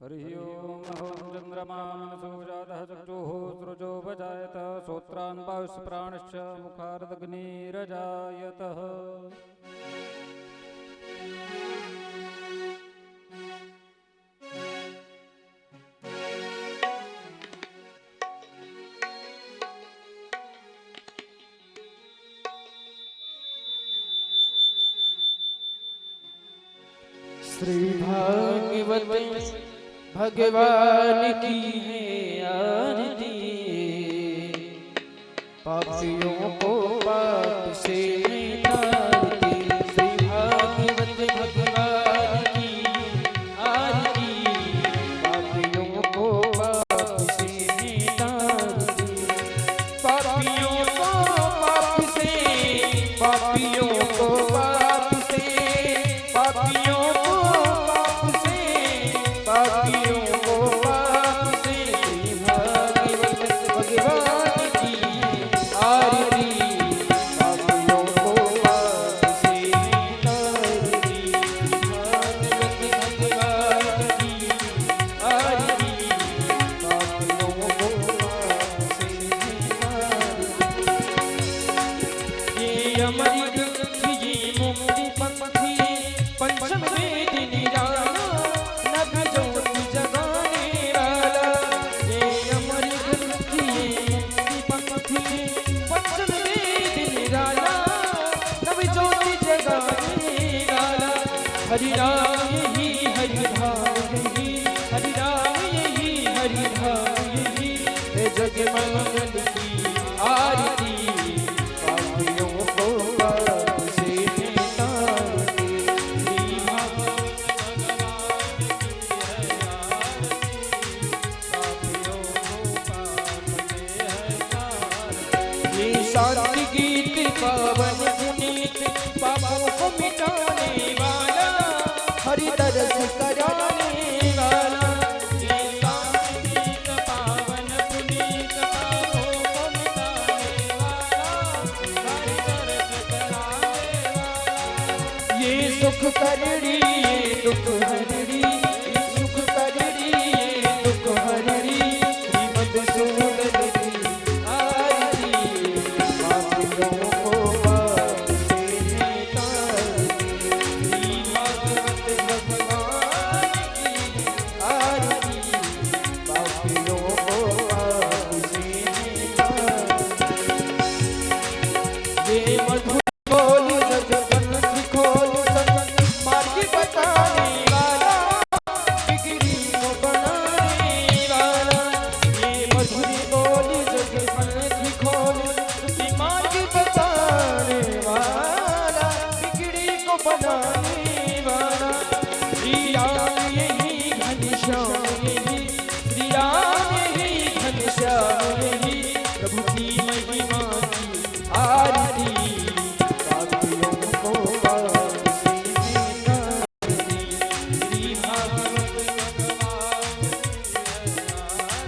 हरि ओम चंद्रमानसूजातः चक्षुः सृजो भजायत श्रोत्रान् पायुः प्राणश्च मुखारदग्निरजायतः श्री भागवत भगवान की है आरती, पापियों को पाप से तारती। श्री भागवत भगवान की आरती, पापियों को पाप से तारती। पापियों को पाप से, पापियों को पाप से, पापियों पंचम वेद निराला नभ ज्योति सुख करड़ी दुख हरड़ी सुख करड़ी दुख हरड़ी श्री मधुसूदन की आरती पापियों को पाप से नितारती श्री भागवत भगवान की आरती पापियों को पाप से नितारती ये मधुर बोल जग बंसी खोल संग मार्ग बताने वाला बिगड़ी को बनाने वाला ये मधुर बोल जग बंसी खोल संग मार्ग बताने वाला बिगड़ी को बनाने वाला श्री राम यही घनश्याम यही श्री राम यही घनश्याम यही प्रभु की महिमा की आरती पापियों को पाप से नितारती श्री भागवत भगवान की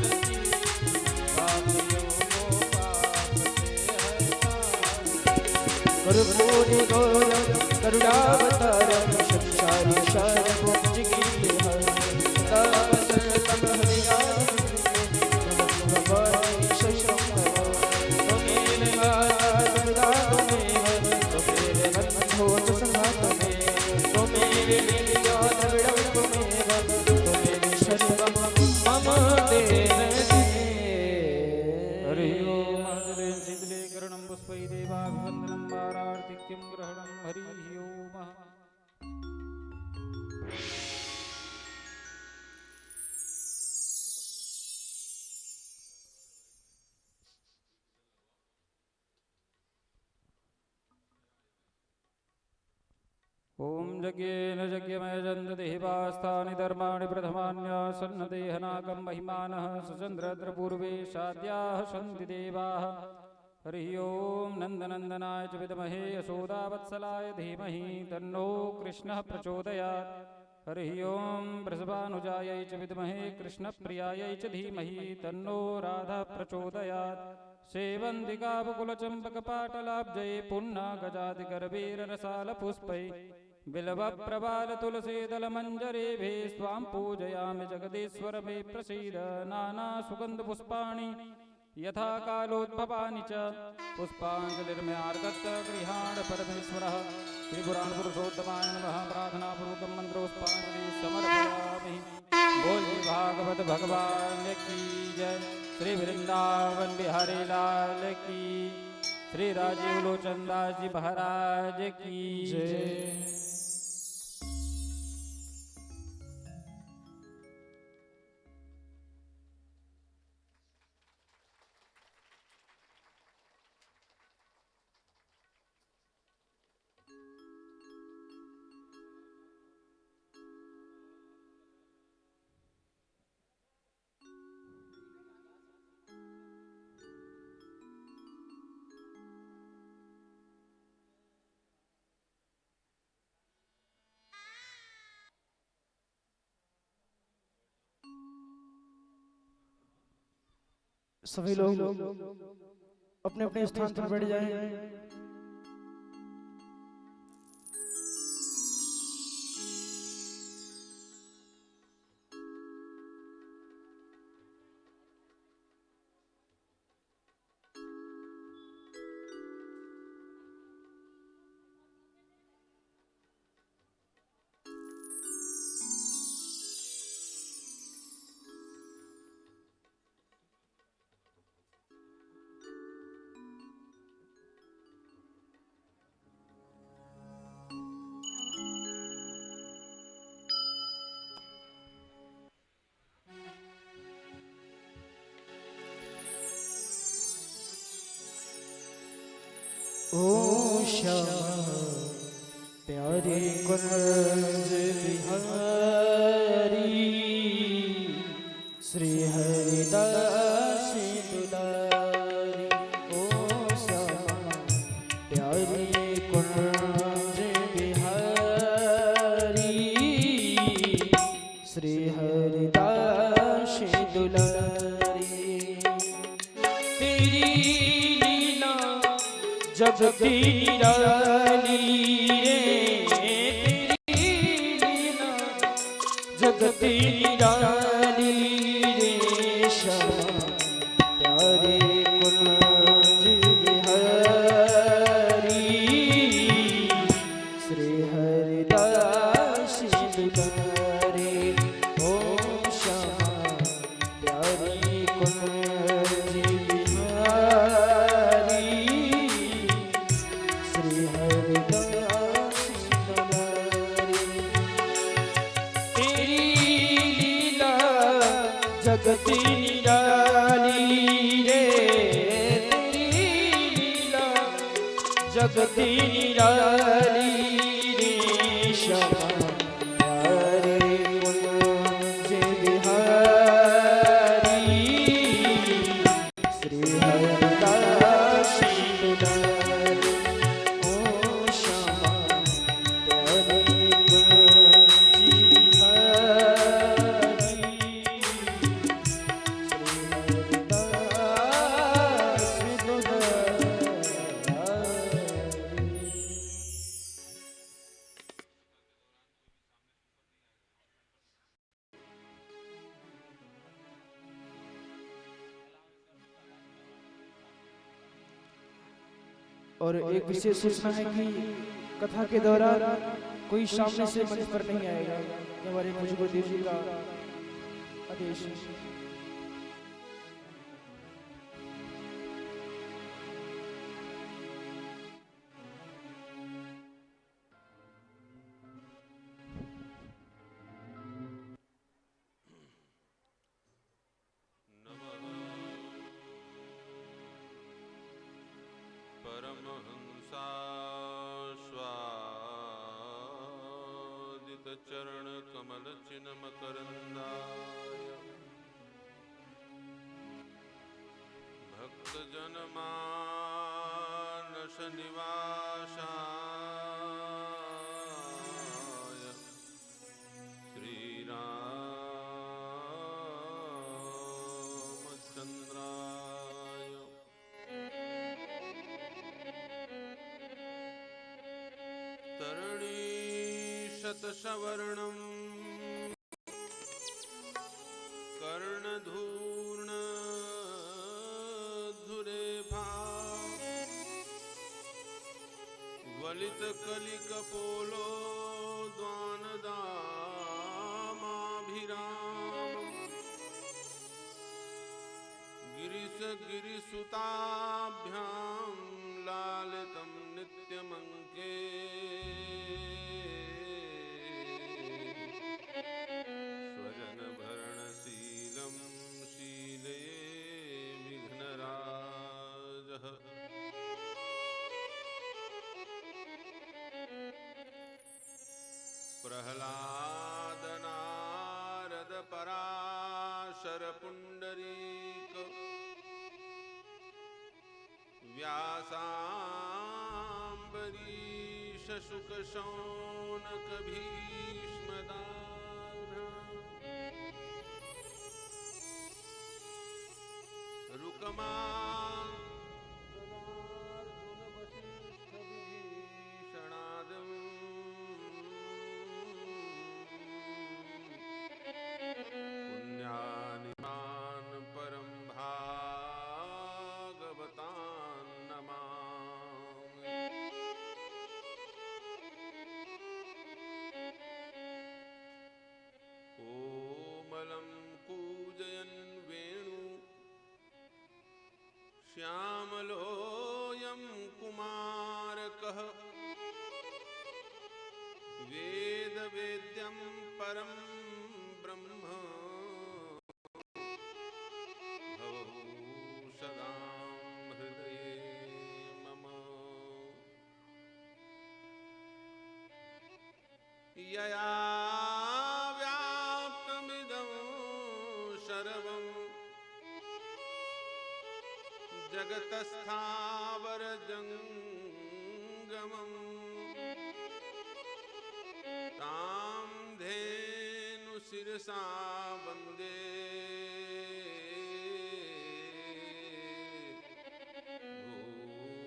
आरती पापियों को पाप से कर्पूरी गौरम करुणावतारम संसारी सारं भुजगीर्तिहरं सदा वसंतं हृदयारविन्दे भवानी शैशवं त्वमेव माता पिता त्वमेव त्वमेव बन्धुः च सखा त्वमेव त्वमेव विद्या द्रविडं त्वमेव त्वमेव सर्वं मम देव हरि ओम हरे शीतले करणं पुष्पै देवाभिवन्दनं वारार्तिक्यं ग्रहणं हरि ओम। ओम यज्ञेन यज्ञमयजन्त देवास्तानि धर्माणि प्रथमान्यासन्नदेहनाकं महिमानः सुचन्द्रद्रपूर्वे साद्याः सन्ति देवाः। हरि ओम नन्दनन्दनाय च विद्महे यशोदावत्सलाय धीमहि तन्नो कृष्णः प्रचोदयात्। हरि ओम वृषभानुजायै च विद्महे कृष्णप्रियायै च धीमहि तन्नो राधा प्रचोदयात्। सेवन्तिकावकुलचम्पकपाटलाब्जै पुन्नागजादिगर्भीररसालपुष्पै बिल्वप्रबालतुलसीदलमञ्जरेभे स्वां पूजयामि जगदीश्वर मे प्रसीद। नानासुगन्धपुष्पाणि यथा कालोद्भवानि च पुष्पाञ्जलिर्मयार्गत गृहाण परमेश्वरः। श्रीपुराणपुरुषोत्तमाय नमः। प्रार्थनापूर्वकं मन्त्रोष्पाञ्जलि समर्पयामि। बोले भागवत भगवान की जय। श्री वृंदावन बिहारी लाल की, श्री राजीव लोचन दास जी महाराज की जय। सभी लोग अपने अपने स्थान पर बैठ जाएं। ओ श्यामा प्यारे कुंज बिहारी श्री हरिदास दुलारी। ओ श्यामा प्यारे कुंज बिहारी श्री हरिदास दुलारी। तेरी लीला जग की निराली रे। जगती निराली रे श्यामा प्यारे कुंज बिहारी श्री हरिदास दुलारे ओम श्यामा प्यारे कुंज बिहारी श्री हरिदास दुलारे तेरी लीला जगती निराली रे तेरी लीला जगती निराली रे श्यामा प्यारे कुंज बिहारी श्री हरिदास दुलारे ओ श्यामा प्यारे कुंज बिहारी और एक विशेष सूचना है कि कथा के दौरान कोई सामने से मंच पर नहीं आएगा। ये हमारे पूज्य गुरुदेव जी का आदेश है। परमहंसास्वादित चरण कमल चिन्ह मकरंदाय भक्त जन मानस निवासाय श्री रामचंद्राय तरणी शतसवर्णम् कर्णधूर्ण धुरेभा वलित कलिकपोलो द्वानदामाभिराम गिरिश गिरिसुताभ्यां लालितं नित्यमङ्के स्वजनभरणशीलं शीले विघ्नराजः प्रह्लाद नारद पराशर पुण्डरीक व्यासाम्बरीश शुक शौनक भीष्मदाभ्राम रुकमा गदार्जुन वसिष्ठ विभीषणादम् पुण्यानिमान् परं भागवतान् नमामि कोमलं कूजयन् वेणु श्यामलोऽयं कुमारकः वेदवेद्यं परं ब्रह्म भवतु सदा हृदये मम यया व्याप्तमिदं सर्वं जगतस्थावरजङ्गमम् तां धेनु शिरसा वन्दे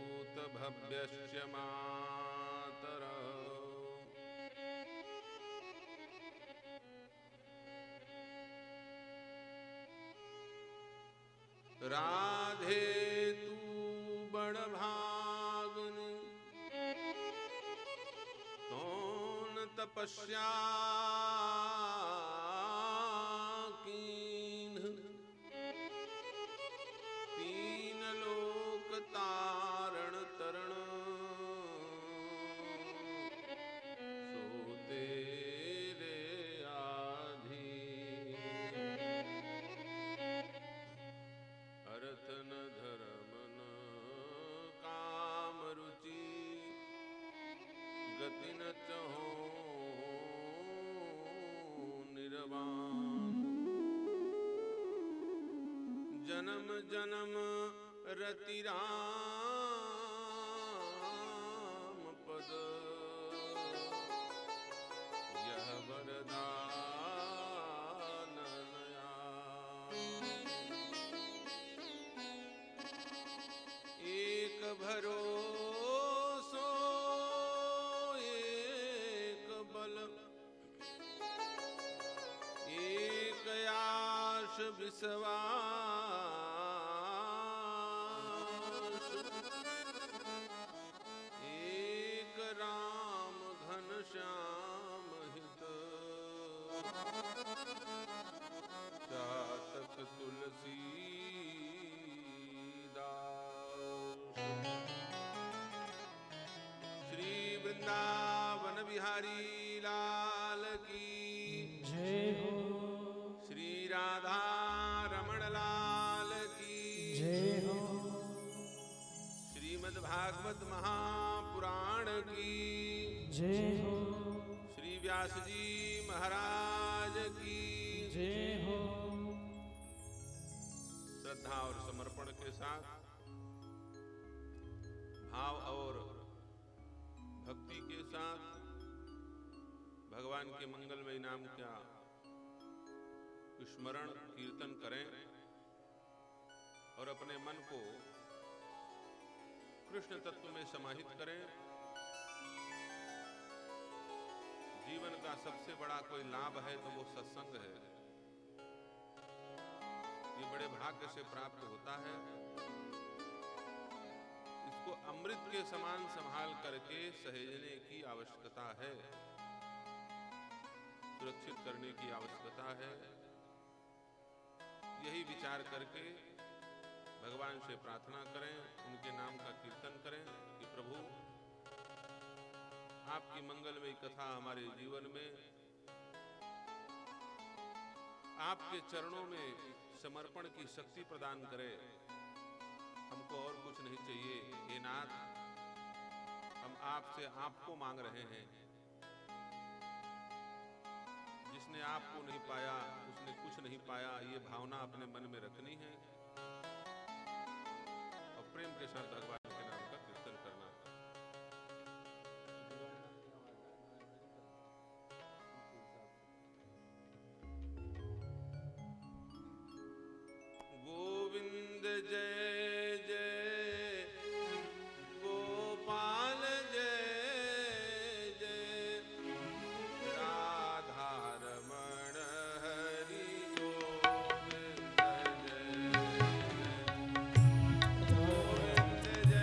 भूतभव्यस्य मातरम् राधे तू बड़ भागन तोन तपस्या कीन्ह तीन लोक तारण तरण सो तेरे आधीन अर्थ न धर्म न काम रुचि गति न चहो निर्वाण जन्म जन्म रति राम पद यह वरदान नया एक भरोसो एक बल एक आश विश्वास एक राम घन श्याम हित चातक तुलसीदास श्री वृंदावन बिहारी लाल की जय हो, श्री राधा रमण लाल की जय हो, श्रीमद् भागवत महापुराण की जय हो, श्री व्यास जी महाराज की जय हो। श्रद्धा और समर्पण के साथ भाव और भक्ति के साथ भगवान के मंगलमय नाम का स्मरण कीर्तन करें और अपने मन को कृष्ण तत्व में समाहित करें। जीवन का सबसे बड़ा कोई लाभ है तो वो सत्संग है। ये बड़े भाग्य से प्राप्त होता है। इसको अमृत के समान संभाल करके सहेजने की आवश्यकता है, सुरक्षित करने की आवश्यकता है। यही विचार करके भगवान से प्रार्थना करें, उनके नाम का कीर्तन करें कि प्रभु आपकी मंगलमयी कथा हमारे जीवन में आपके चरणों में समर्पण की शक्ति प्रदान करे। हमको और कुछ नहीं चाहिए हे नाथ, हम आपसे आपको मांग रहे हैं। जिसने आपको नहीं पाया उसने कुछ नहीं पाया, ये भावना अपने मन में रखनी है और प्रेम के साथ भगवान के नाम का कीर्तन करना। गोविंद जय जय गोपाल जय जय राधा रमण हरि गोविंद जय गोविंद जय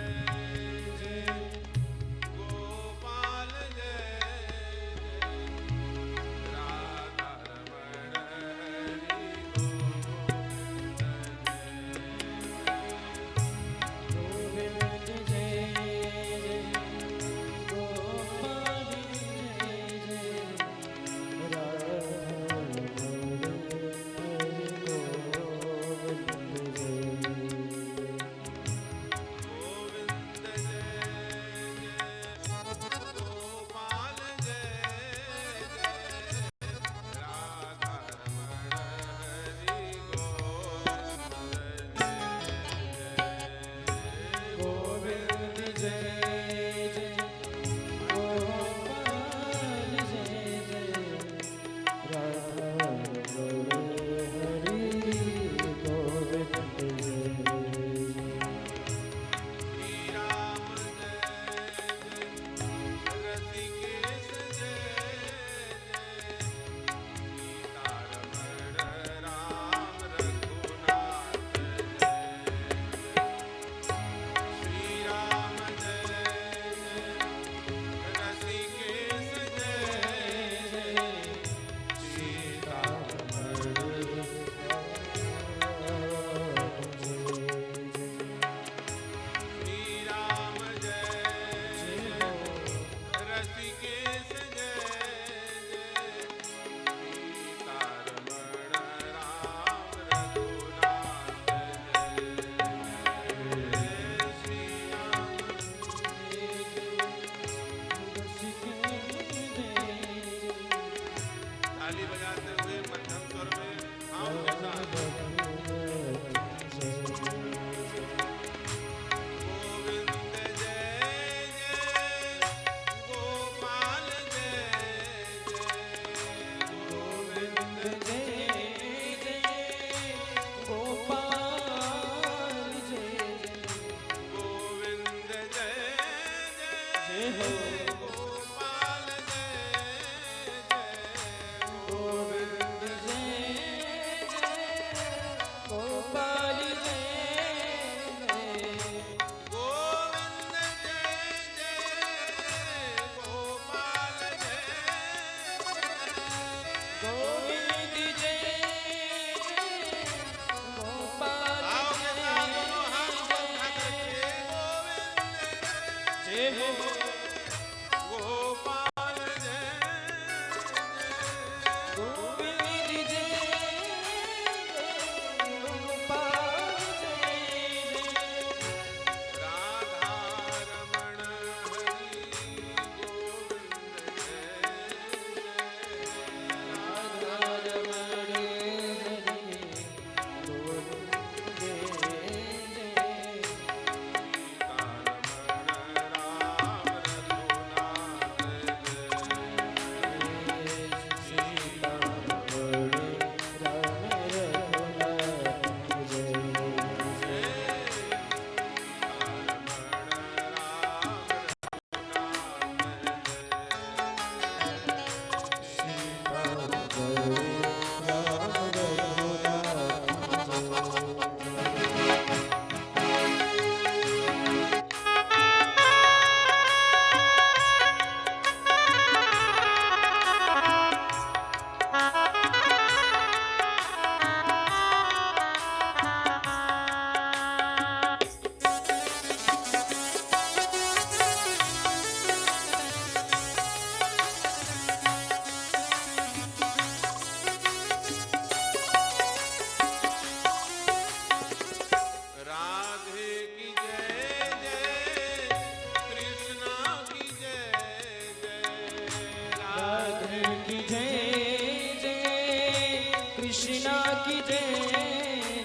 की जय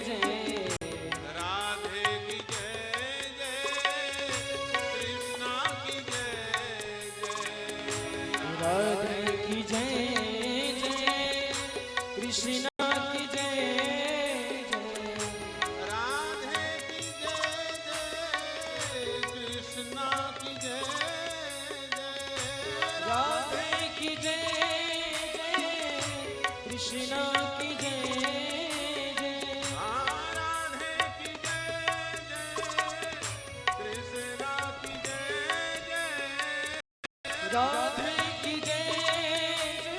जय, राधे की जय जय, कृष्णा की जय जय, राधे की जय जय, कृष्णा की जय जय, राधे की जय जय, कृष्णा की जय जय, राधे की जय जय, कृष्णा की जय जय, राधे की जय जय, कृष्णा की जय जय, राधे की जय जय,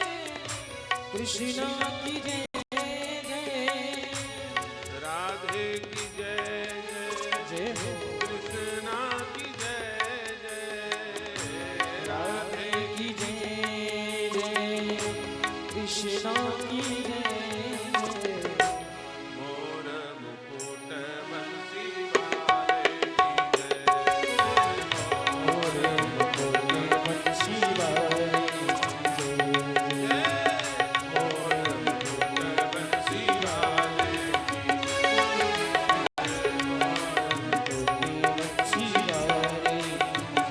कृष्णा की जय जय, राधे की जय जय हो। कृष्णा की जय जय, राधे की जय जय, कृष्णा की जय जय, मोर मुकुट बंसी वाले की जय, मोर मुकुट बंसी वाले की जय जय, मोर मुकुट बंसी वाले की बंसी वाले की रमण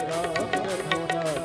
राम रघुनाथ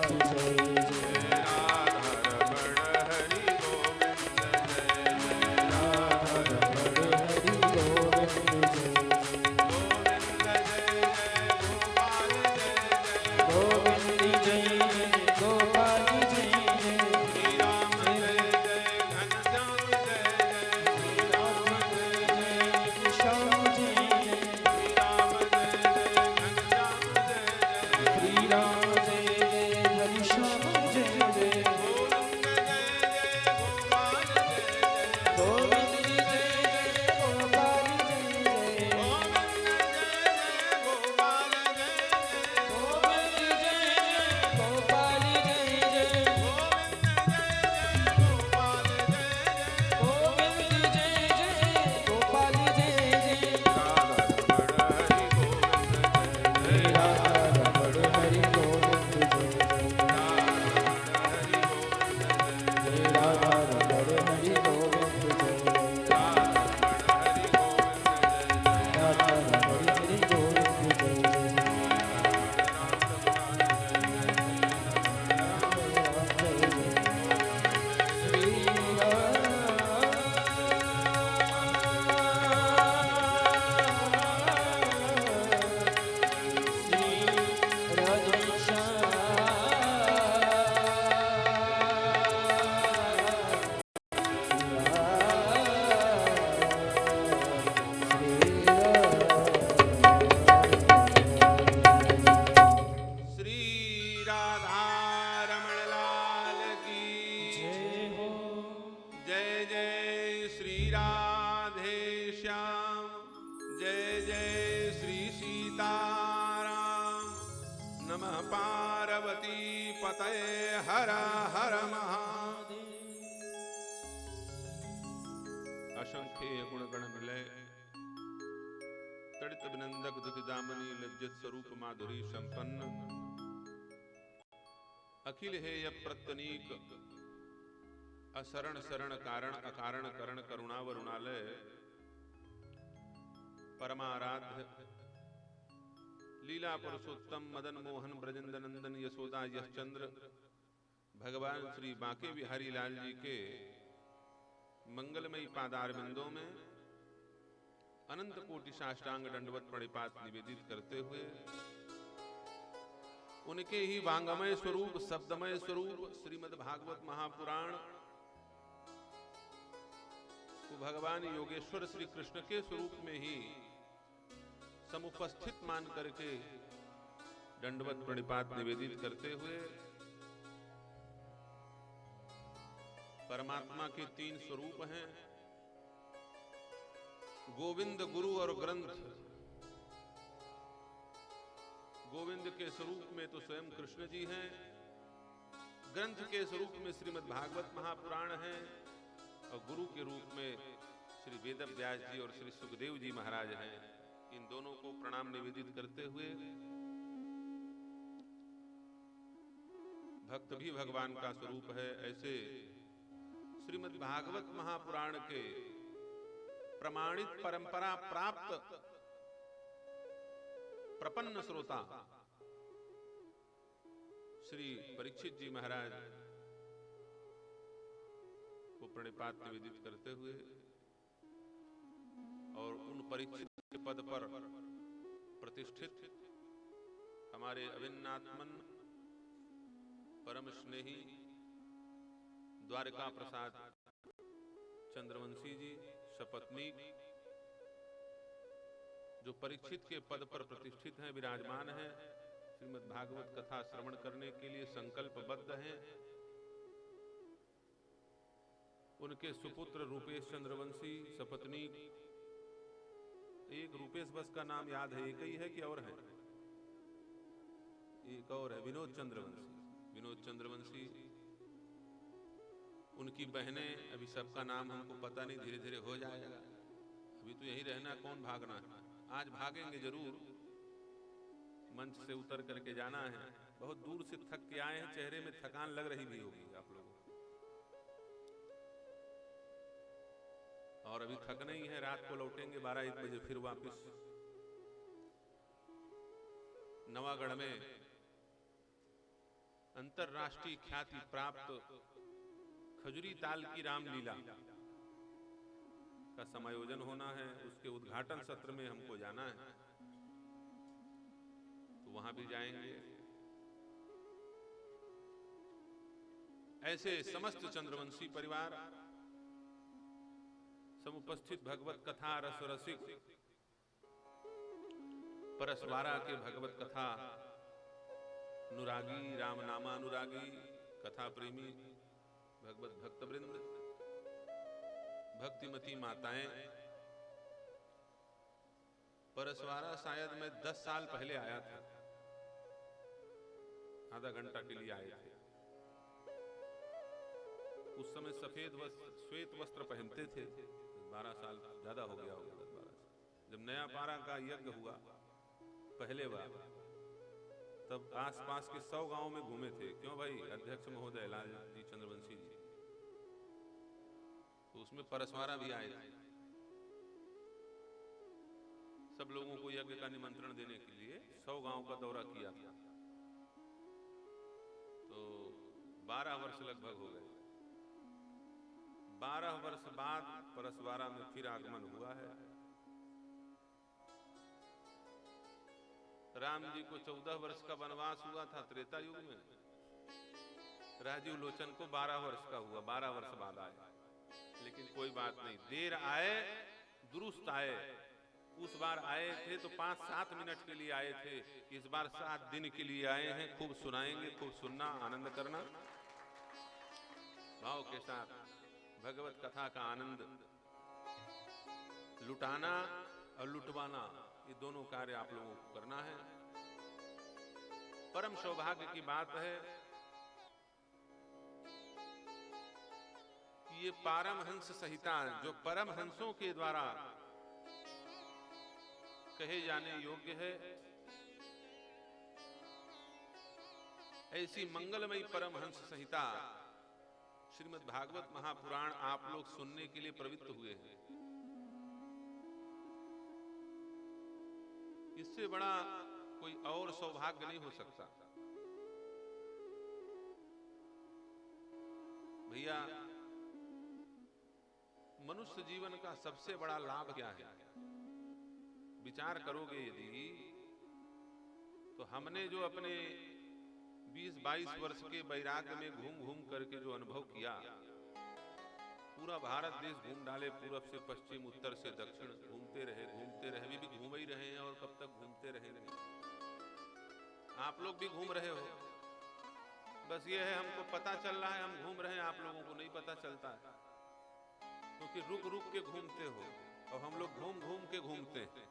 पार्वती पतये हर हर महादेव। असंख्य गुण गण मिले तड़ित विनंदक दुति दामनी लज्जित स्वरूप माधुरी संपन्न अखिल हेय प्रत्यनीक असरण शरण कारण अकारण करण करुणावरुणालय परमाराध्य लीला पुरुषोत्तम मदन मोहन ब्रजेंद्र नंदन यशोदा यशचंद्र भगवान श्री बांके बिहारी लाल जी के मंगलमयी पादार बिंदों में अनंत कोटि साष्टांग दंडवत प्रणिपात निवेदित करते हुए उनके ही वांगमय स्वरूप, शब्दमय स्वरूप श्रीमद् भागवत महापुराण को भगवान योगेश्वर श्री कृष्ण के स्वरूप में ही समुपस्थित मान करके दंडवत प्रणिपात निवेदित करते हुए परमात्मा के 3 स्वरूप हैं, गोविंद, गुरु और ग्रंथ। गोविंद के स्वरूप में तो स्वयं कृष्ण जी हैं, ग्रंथ के स्वरूप में श्रीमद् भागवत महापुराण है, और गुरु के रूप में श्री वेद व्यास जी और श्री सुखदेव जी महाराज हैं। इन दोनों को प्रणाम निवेदित करते हुए भक्त भी भगवान का स्वरूप है, ऐसे श्रीमद् भागवत महापुराण के प्रमाणित परंपरा प्राप्त प्रपन्न श्रोता श्री परीक्षित जी महाराज को प्रणिपात निवेदित करते हुए और उन परीक्षित के पद पर प्रतिष्ठित हमारे अभिन्नात्मन परम स्नेही द्वारका प्रसाद चंद्रवंशी जी सपत्नीक, जो परीक्षित के पद पर प्रतिष्ठित हैं, विराजमान हैं, श्रीमद् भागवत कथा श्रवण करने के लिए संकल्पबद्ध हैं। उनके सुपुत्र रूपेश चंद्रवंशी सपत्नीक, एक रूपेश बस का नाम याद है, एक ही है कि और है? एक और है, विनोद चंद्रवंशी। विनोद चंद्रवंशी, उनकी बहनें, अभी सबका नाम हमको पता नहीं, धीरे धीरे हो जाएगा। अभी तो यहीं रहना, कौन भागना है। आज भागेंगे जरूर, मंच से उतर करके जाना है। बहुत दूर से थक के आए हैं, चेहरे में थकान लग रही भी होगी आप लोगों को, और अभी थकना ही है। रात को लौटेंगे 12-1 बजे फिर वापस। नवागढ़ में अंतरराष्ट्रीय ख्याति प्राप्त खजुरी ताल की रामलीला का समायोजन होना है, उसके उद्घाटन सत्र में हमको जाना है, तो वहां भी जाएंगे। ऐसे समस्त चंद्रवंशी परिवार, समुपस्थित भगवत कथा रस रसिक, परसवारा के भगवत कथा अनुरागी, राम नामानुरागी, कथा प्रेमी भगवत भक्तवृंद, भक्तिमती माताएं। परसवारा शायद मैं 10 साल पहले आया था, आधा घंटा के लिए आए थे। उस समय सफेद वस्त्र, श्वेत वस्त्र पहनते थे। 12 साल ज्यादा हो गया होगा, 10-12 साल। जब नया पारा का यज्ञ हुआ पहले बार, तब आसपास के 100 गांव में घूमे थे। क्यों भाई? अध्यक्ष महोदय लाल जी चंद्रवंशी जी, तो उसमें परसवारा भी आए थे। सब लोगों को यज्ञ का निमंत्रण देने के लिए 100 गांव का दौरा किया था। तो 12 वर्ष लगभग हो गए। 12 वर्ष बाद परसवारा में फिर आगमन हुआ है। राम जी को 14 वर्ष का वनवास हुआ था त्रेता युग में। राजीव लोचन को 12 वर्ष का हुआ, 12 वर्ष बाद आए। लेकिन कोई बात नहीं, देर आए दुरुस्त आए। उस बार आए थे तो 5-7 मिनट के लिए आए थे, इस बार 7 दिन के लिए आए हैं। खूब सुनाएंगे, खूब सुनना, आनंद करना, भाव के साथ भगवत कथा का आनंद लुटाना और लुटवाना, ये दोनों कार्य आप लोगों को करना है। परम सौभाग्य की बात है कि ये पारमहंस संहिता, जो परमहंसों के द्वारा कहे जाने योग्य है, ऐसी मंगलमयी परमहंस संहिता श्रीमद् भागवत महापुराण आप लोग सुनने के लिए प्रवृत्त हुए हैं। इससे बड़ा कोई और सौभाग्य नहीं हो सकता। भैया, मनुष्य जीवन का सबसे बड़ा लाभ क्या है? विचार करोगे यदि, तो हमने जो अपने 20-22 वर्ष के वैराग्य में घूम घूम करके जो अनुभव किया, पूरा भारत देश घूम डाले, पूरब से पश्चिम, उत्तर से दक्षिण, घूमते रहे, अभी भी घूम ही रहे हैं और कब तक घूमते रहेंगे। आप लोग भी घूम रहे हो, बस ये है हमको पता चल रहा है हम घूम रहे हैं, आप लोगों को नहीं पता चलता है, क्योंकि रुक रुक के घूमते हो और हम लोग घूम घूम के घूमते हैं।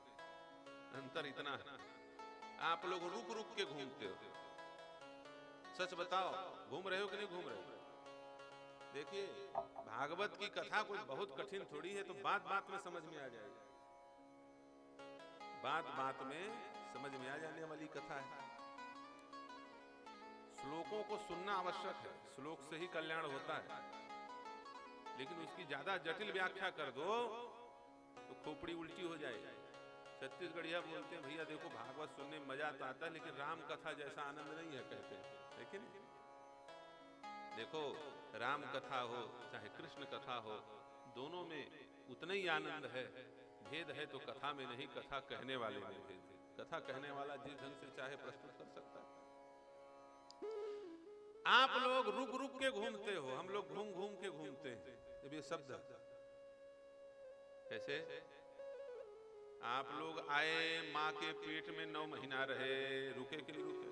अंतर इतना है, आप लोग रुक रुक के घूमते हो। सच बताओ, घूम रहे हो कि नहीं घूम रहे हो? देखिए, भागवत की कथा कोई बहुत कठिन थोड़ी है, तो बात बात में समझ में आ जाएगा। बात बात में समझ में आ जाने वाली कथा है। श्लोकों को सुनना आवश्यक है, श्लोक से ही कल्याण होता है, लेकिन उसकी ज्यादा जटिल व्याख्या कर दो तो खोपड़ी उल्टी हो जाएगी। छत्तीसगढ़िया बोलते हैं, भैया देखो भागवत सुनने में मजा तो आता है, लेकिन राम कथा जैसा आनंद नहीं है, कहते हैं। लेकिन देखो, राम कथा हो चाहे कृष्ण कथा हो, दोनों में उतना ही आनंद है। भेद है तो कथा में नहीं, कथा कहने वाले में भेद है। कथा कहने वाला जिस ढंग से चाहे प्रस्तुत कर सकता है। आप लोग रुक रुक के घूमते हो, हम लोग घूम घूम के घूमते हैं। जब ये शब्द कैसे, आप लोग आए, माँ के पेट में 9 महीना रहे, रुके कि नहीं रुके?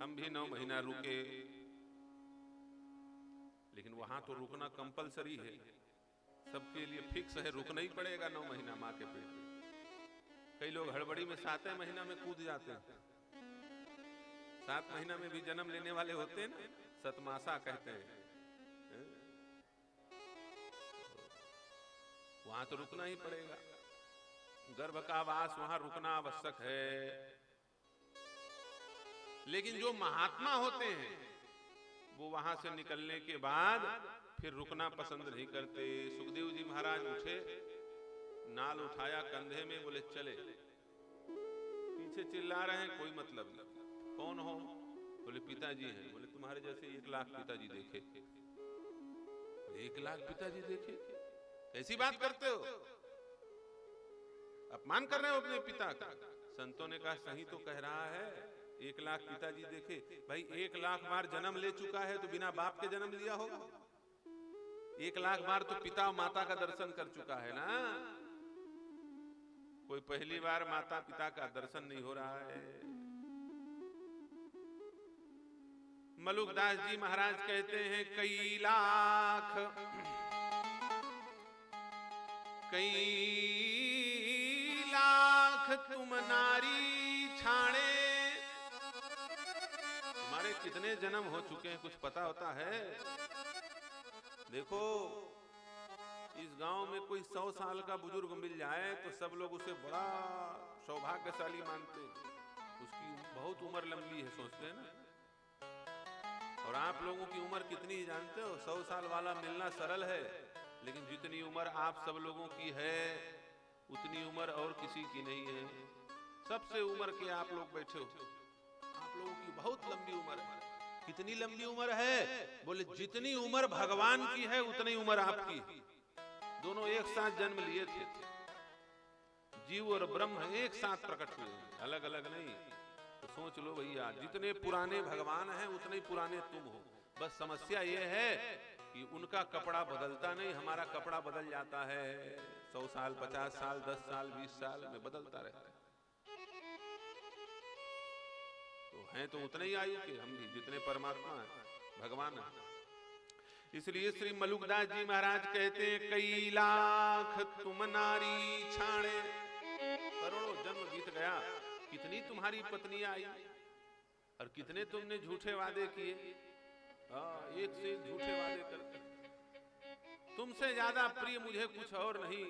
हम भी 9 महीना रुके, लेकिन वहां तो रुकना कंपलसरी है, सबके लिए फिक्स है, रुकना ही पड़ेगा 9 महीना माँ के पेट में। कई लोग हड़बड़ी में 7वें महीना में कूद जाते हैं। 7 महीना में भी जन्म लेने वाले होते हैं ना, सतमासा कहते हैं। वहां तो रुकना ही पड़ेगा, गर्भ का वास वहां रुकना आवश्यक है। लेकिन जो महात्मा होते हैं वो वहां से निकलने के बाद फिर रुकना पसंद नहीं करते। सुखदेव जी महाराज उठे, नाल उठाया कंधे में, बोले चले। पीछे चिल्ला रहे हैं, कोई मतलब नहीं। कौन हो? बोले पिताजी हैं। बोले तुम्हारे जैसे 1 लाख पिताजी देखे। 1 लाख पिताजी देखे? ऐसी बात करते हो, अपमान कर रहे हो अपने पिता का। संतों ने कहा सही तो कह रहा है, 1 लाख पिताजी देखे। भाई 1 लाख बार जन्म ले चुका है तो बिना बाप के जन्म लिया होगा? 1 लाख बार तो पिता माता का दर्शन कर चुका है ना। कोई पहली बार माता पिता का दर्शन नहीं हो रहा है। मलुकदास जी महाराज कहते हैं, कई लाख तुम नारी छाणे। तुम्हारे कितने जन्म हो चुके हैं कुछ पता होता है? देखो, इस गांव में कोई 100 साल का बुजुर्ग मिल जाए तो सब लोग उसे बड़ा सौभाग्यशाली मानते हैं। उसकी बहुत उम्र लंबी है, सोचते हैं ना। और आप लोगों की उम्र कितनी जानते हो? 100 साल वाला मिलना सरल है, लेकिन जितनी उम्र आप सब लोगों की है उतनी उम्र और किसी की नहीं है। सबसे उम्र के आप लोग बैठे हो, आप लोगों की बहुत लंबी उम्र है। कितनी लंबी उम्र है? बोले जितनी उम्र भगवान की है उतनी उम्र आपकी। दोनों एक साथ जन्म लिए थे, जीव और ब्रह्म एक साथ प्रकट हुए, अलग अलग नहीं। तो सोच लो भैया, जितने पुराने भगवान हैं उतने पुराने तुम हो। बस समस्या ये है कि उनका कपड़ा बदलता नहीं, हमारा कपड़ा बदल जाता है। 100 साल, 50 साल, 10 साल, 20 साल में बदलता रहता है। तो हैं तो उतने ही आयु के हम भी, जितने परमात्मा है, भगवान है। इसलिए श्री मलुकदास जी महाराज कहते हैं, कई लाख तुम नारी छाणे। करोड़ों जन्म बीत गया, कितनी तुम्हारी पत्नियां आई और कितने तुमने झूठे वादे किए। एक से एक झूठे वादे करते। तुमसे ज्यादा प्रिय मुझे कुछ और नहीं,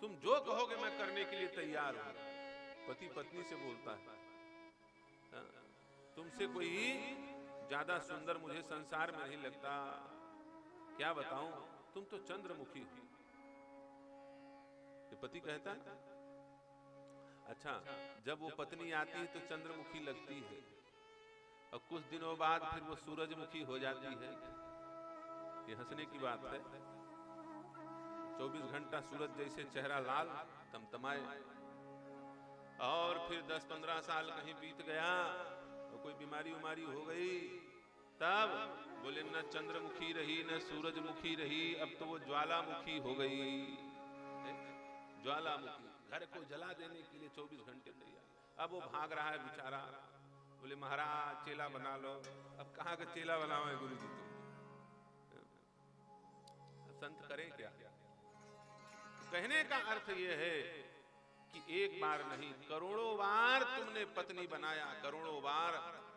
तुम जो कहोगे मैं करने के लिए तैयार हूं। पति पत्नी से बोलता है, तुमसे कोई ज्यादा सुंदर मुझे संसार में नहीं लगता। क्या बताऊं, तुम तो चंद्रमुखी हो। ये पति कहता है। अच्छा, जब वो पत्नी आती है तो चंद्रमुखी लगती है, और कुछ दिनों बाद फिर वो सूरजमुखी हो जाती है। ये हंसने की बात है। 24 घंटा सूरज जैसे चेहरा लाल तमतमाए, और फिर 10-15 साल कहीं बीत गया तो कोई बीमारी उमारी हो गई तब बोले न चंद्रमुखी रही न सूरजमुखी रही, अब तो वो ज्वालामुखी हो गई। ज्वालामुखी घर को जला देने के लिए 24 घंटे तैयार। अब वो भाग रहा है बेचारा। बोले महाराज चेला बना लो। अब कहाँ का चेला बनाओ है गुरु जी तुम, संत करे क्या? कहने का अर्थ ये है कि एक बार नहीं करोड़ों बार तुमने पत्नी बनाया, करोड़ों बार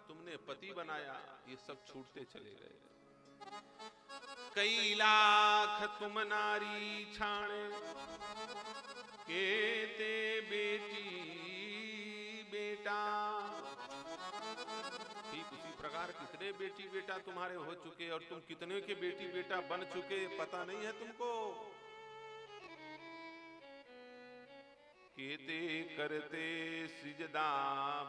तुमने पति बनाया, ये सब छूटते चले गए। कई लाख तुम नारी छाणे केते बेटी बेटा। ठीक उसी प्रकार कितने बेटी बेटा तुम्हारे हो चुके और तुम कितने के बेटी बेटा बन चुके पता नहीं है तुमको। केते करते सिजदा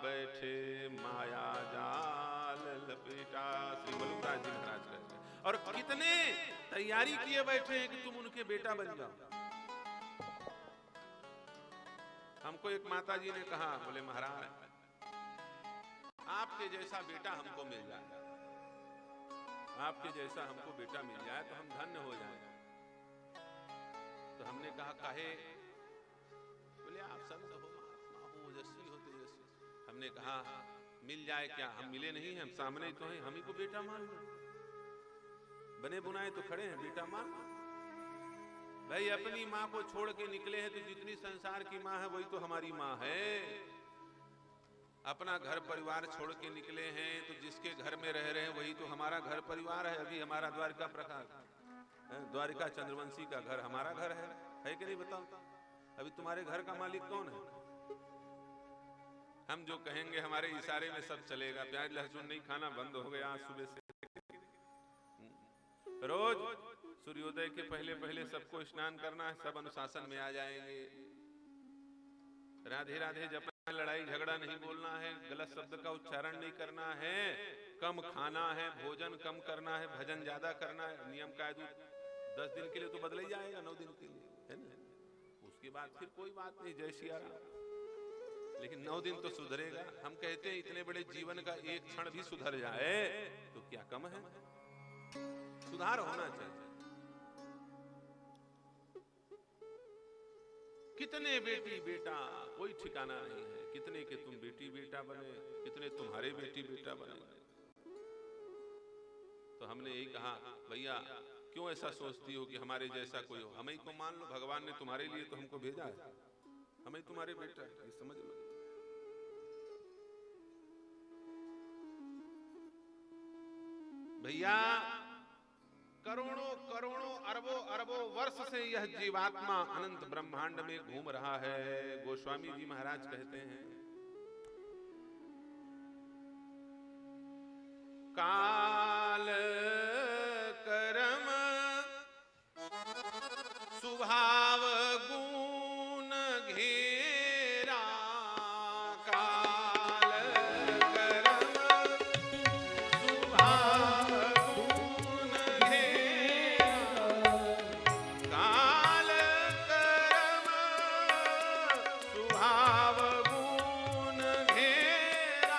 बैठे माया जाल लपेटा। श्री बलुराज जी महाराज कहते हैं। और कितने तैयारी किए बैठे हैं कि तुम उनके बेटा बन जाओ। हमको एक माता जी ने कहा, बोले महाराज आपके जैसा बेटा हमको मिल जाए, आपके जैसा हमको बेटा मिल जाए तो हम धन्य हो जाए। तो हमने कहा काहे? बोले आप संत हो, महात्मा हो, ओजस्वी हो, तेजस्वी। हमने कहा मिल जाए क्या? हम मिले नहीं हैं, हम सामने तो हैं, हम ही को बेटा मान लो। बने बुनाए तो खड़े हैं, बेटा मान। भाई अपनी माँ को छोड़ के निकले हैं तो जितनी संसार की माँ है वही तो हमारी माँ है। अपना घर परिवार छोड़ के निकले हैं तो जिसके घर में रह रहे हैं वही तो हमारा घर परिवार है। अभी हमारा द्वारिका प्रकाश, द्वारिका चंद्रवंशी का घर हमारा घर है कि नहीं? बताओ अभी तुम्हारे घर का मालिक कौन है? हम जो कहेंगे हमारे इशारे में सब चलेगा। प्याज लहसुन नहीं खाना बंद हो गया आज सुबह से। रोज सूर्योदय के पहले पहले सबको स्नान करना है, सब अनुशासन में आ जाएंगे। राधे राधे जपना, लड़ाई झगड़ा नहीं बोलना है, गलत शब्द का उच्चारण नहीं करना है, कम खाना है, भोजन कम करना है, भजन ज्यादा करना है। नियम कायदे 10 दिन के लिए तो बदल ही जाएगा, 9 दिन के लिए, है ना? उसके बाद फिर कोई बात नहीं, जय सिया राम। लेकिन 9 दिन तो सुधरेगा। हम कहते हैं इतने बड़े जीवन का एक क्षण भी सुधर जाए तो क्या कम है? सुधार होना चाहिए। कितने बेटी बेटा कोई ठिकाना नहीं है। कितने के तुम बेटी बेटा बने, कितने तुम्हारे बेटी बेटा बने। तो हमने यही कहा भैया क्यों ऐसा सोचती हो कि हमारे जैसा कोई हो? हमें को मान लो, भगवान ने तुम्हारे लिए तो हमको भेजा है, हमें तुम्हारे बेटा है, ये समझ लो। भैया करोड़ों करोड़ों अरबों अरबों वर्ष से यह जीवात्मा अनंत ब्रह्मांड में घूम रहा है। गोस्वामी जी महाराज कहते हैं काल कर्म स्वभाव गुण घेरा। काल कर्म स्वभाव गुण घेरा। काल कर्म स्वभाव गुण घेरा।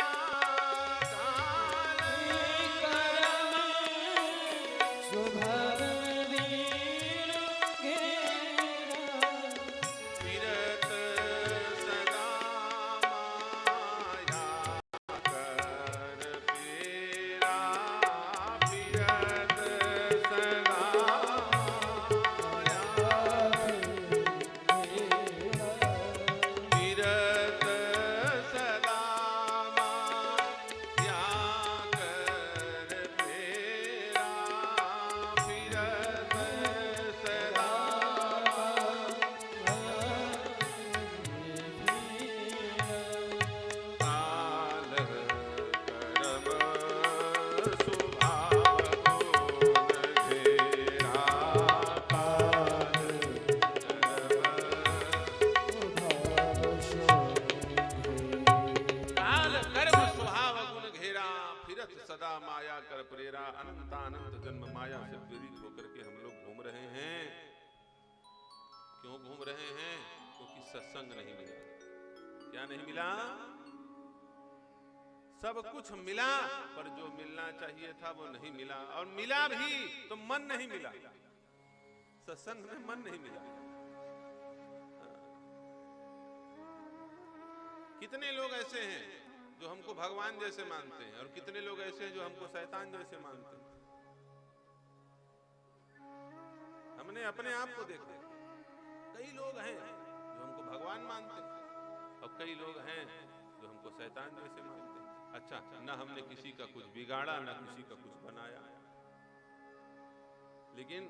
सदा माया कर प्रेरा। अनंत अनंत जन्म माया से प्रेरित होकर के हम लोग घूम रहे हैं। क्यों घूम रहे हैं? क्योंकि सत्संग नहीं मिला। क्या नहीं मिला? सब कुछ मिला, पर जो मिलना चाहिए था वो नहीं मिला, और मिला भी तो मन नहीं मिला। सत्संग में मन नहीं मिला। कितने लोग ऐसे हैं जो हमको भगवान जैसे मानते हैं, और कितने लोग ऐसे हैं जो हमको शैतान जैसे मानते हैं। हमने अपने आप को देखा, कई लोग हैं जो हमको भगवान मानते हैं, और कई लोग हैं जो हमको शैतान जैसे मानते हैं। अच्छा, ना हमने किसी का कुछ बिगाड़ा, ना किसी का कुछ बनाया, लेकिन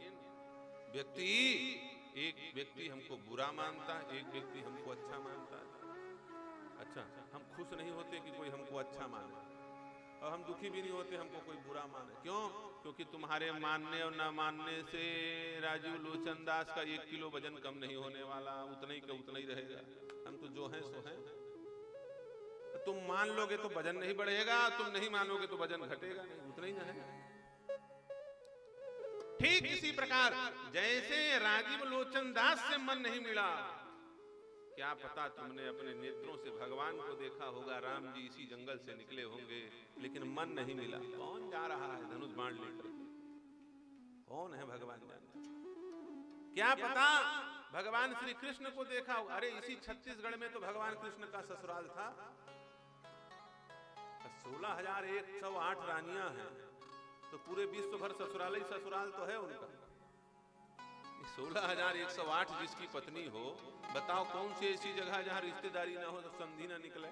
एक व्यक्ति हमको बुरा मानता है, एक व्यक्ति हमको अच्छा मानता है। अच्छा, हम खुश नहीं होते कि कोई हमको अच्छा माने, और हम दुखी भी नहीं होते हमको कोई बुरा माने। क्यों? क्योंकि तुम्हारे मानने और ना मानने से राजीव लोचन दास का 1 किलो वजन कम नहीं होने वाला, उतना ही का उतना ही रहेगा। हम तो जो हैं सो हैं। तुम मान लोगे तो वजन नहीं बढ़ेगा, तुम नहीं मानोगे तो वजन घटेगा नहीं, उतना ही ना है। ठीक इसी प्रकार जैसे राजीव लोचन दास से मन नहीं मिला, क्या पता तुमने अपने नेत्रों से भगवान को देखा होगा, राम जी इसी जंगल से निकले होंगे, लेकिन मन नहीं मिला। कौन जा रहा है धनुष बाण लेकर? कौन है भगवान जानता? क्या पता भगवान श्री कृष्ण को देखा होगा। अरे इसी छत्तीसगढ़ में तो भगवान कृष्ण का ससुराल था। 16,108 रानियां हैं, तो पूरे विश्व भर ससुराल ही ससुराल तो है उनका। 16,108 जिसकी पत्नी हो, बताओ कौन सी ऐसी जगह जहां रिश्तेदारी ना हो, तो संधि ना निकले,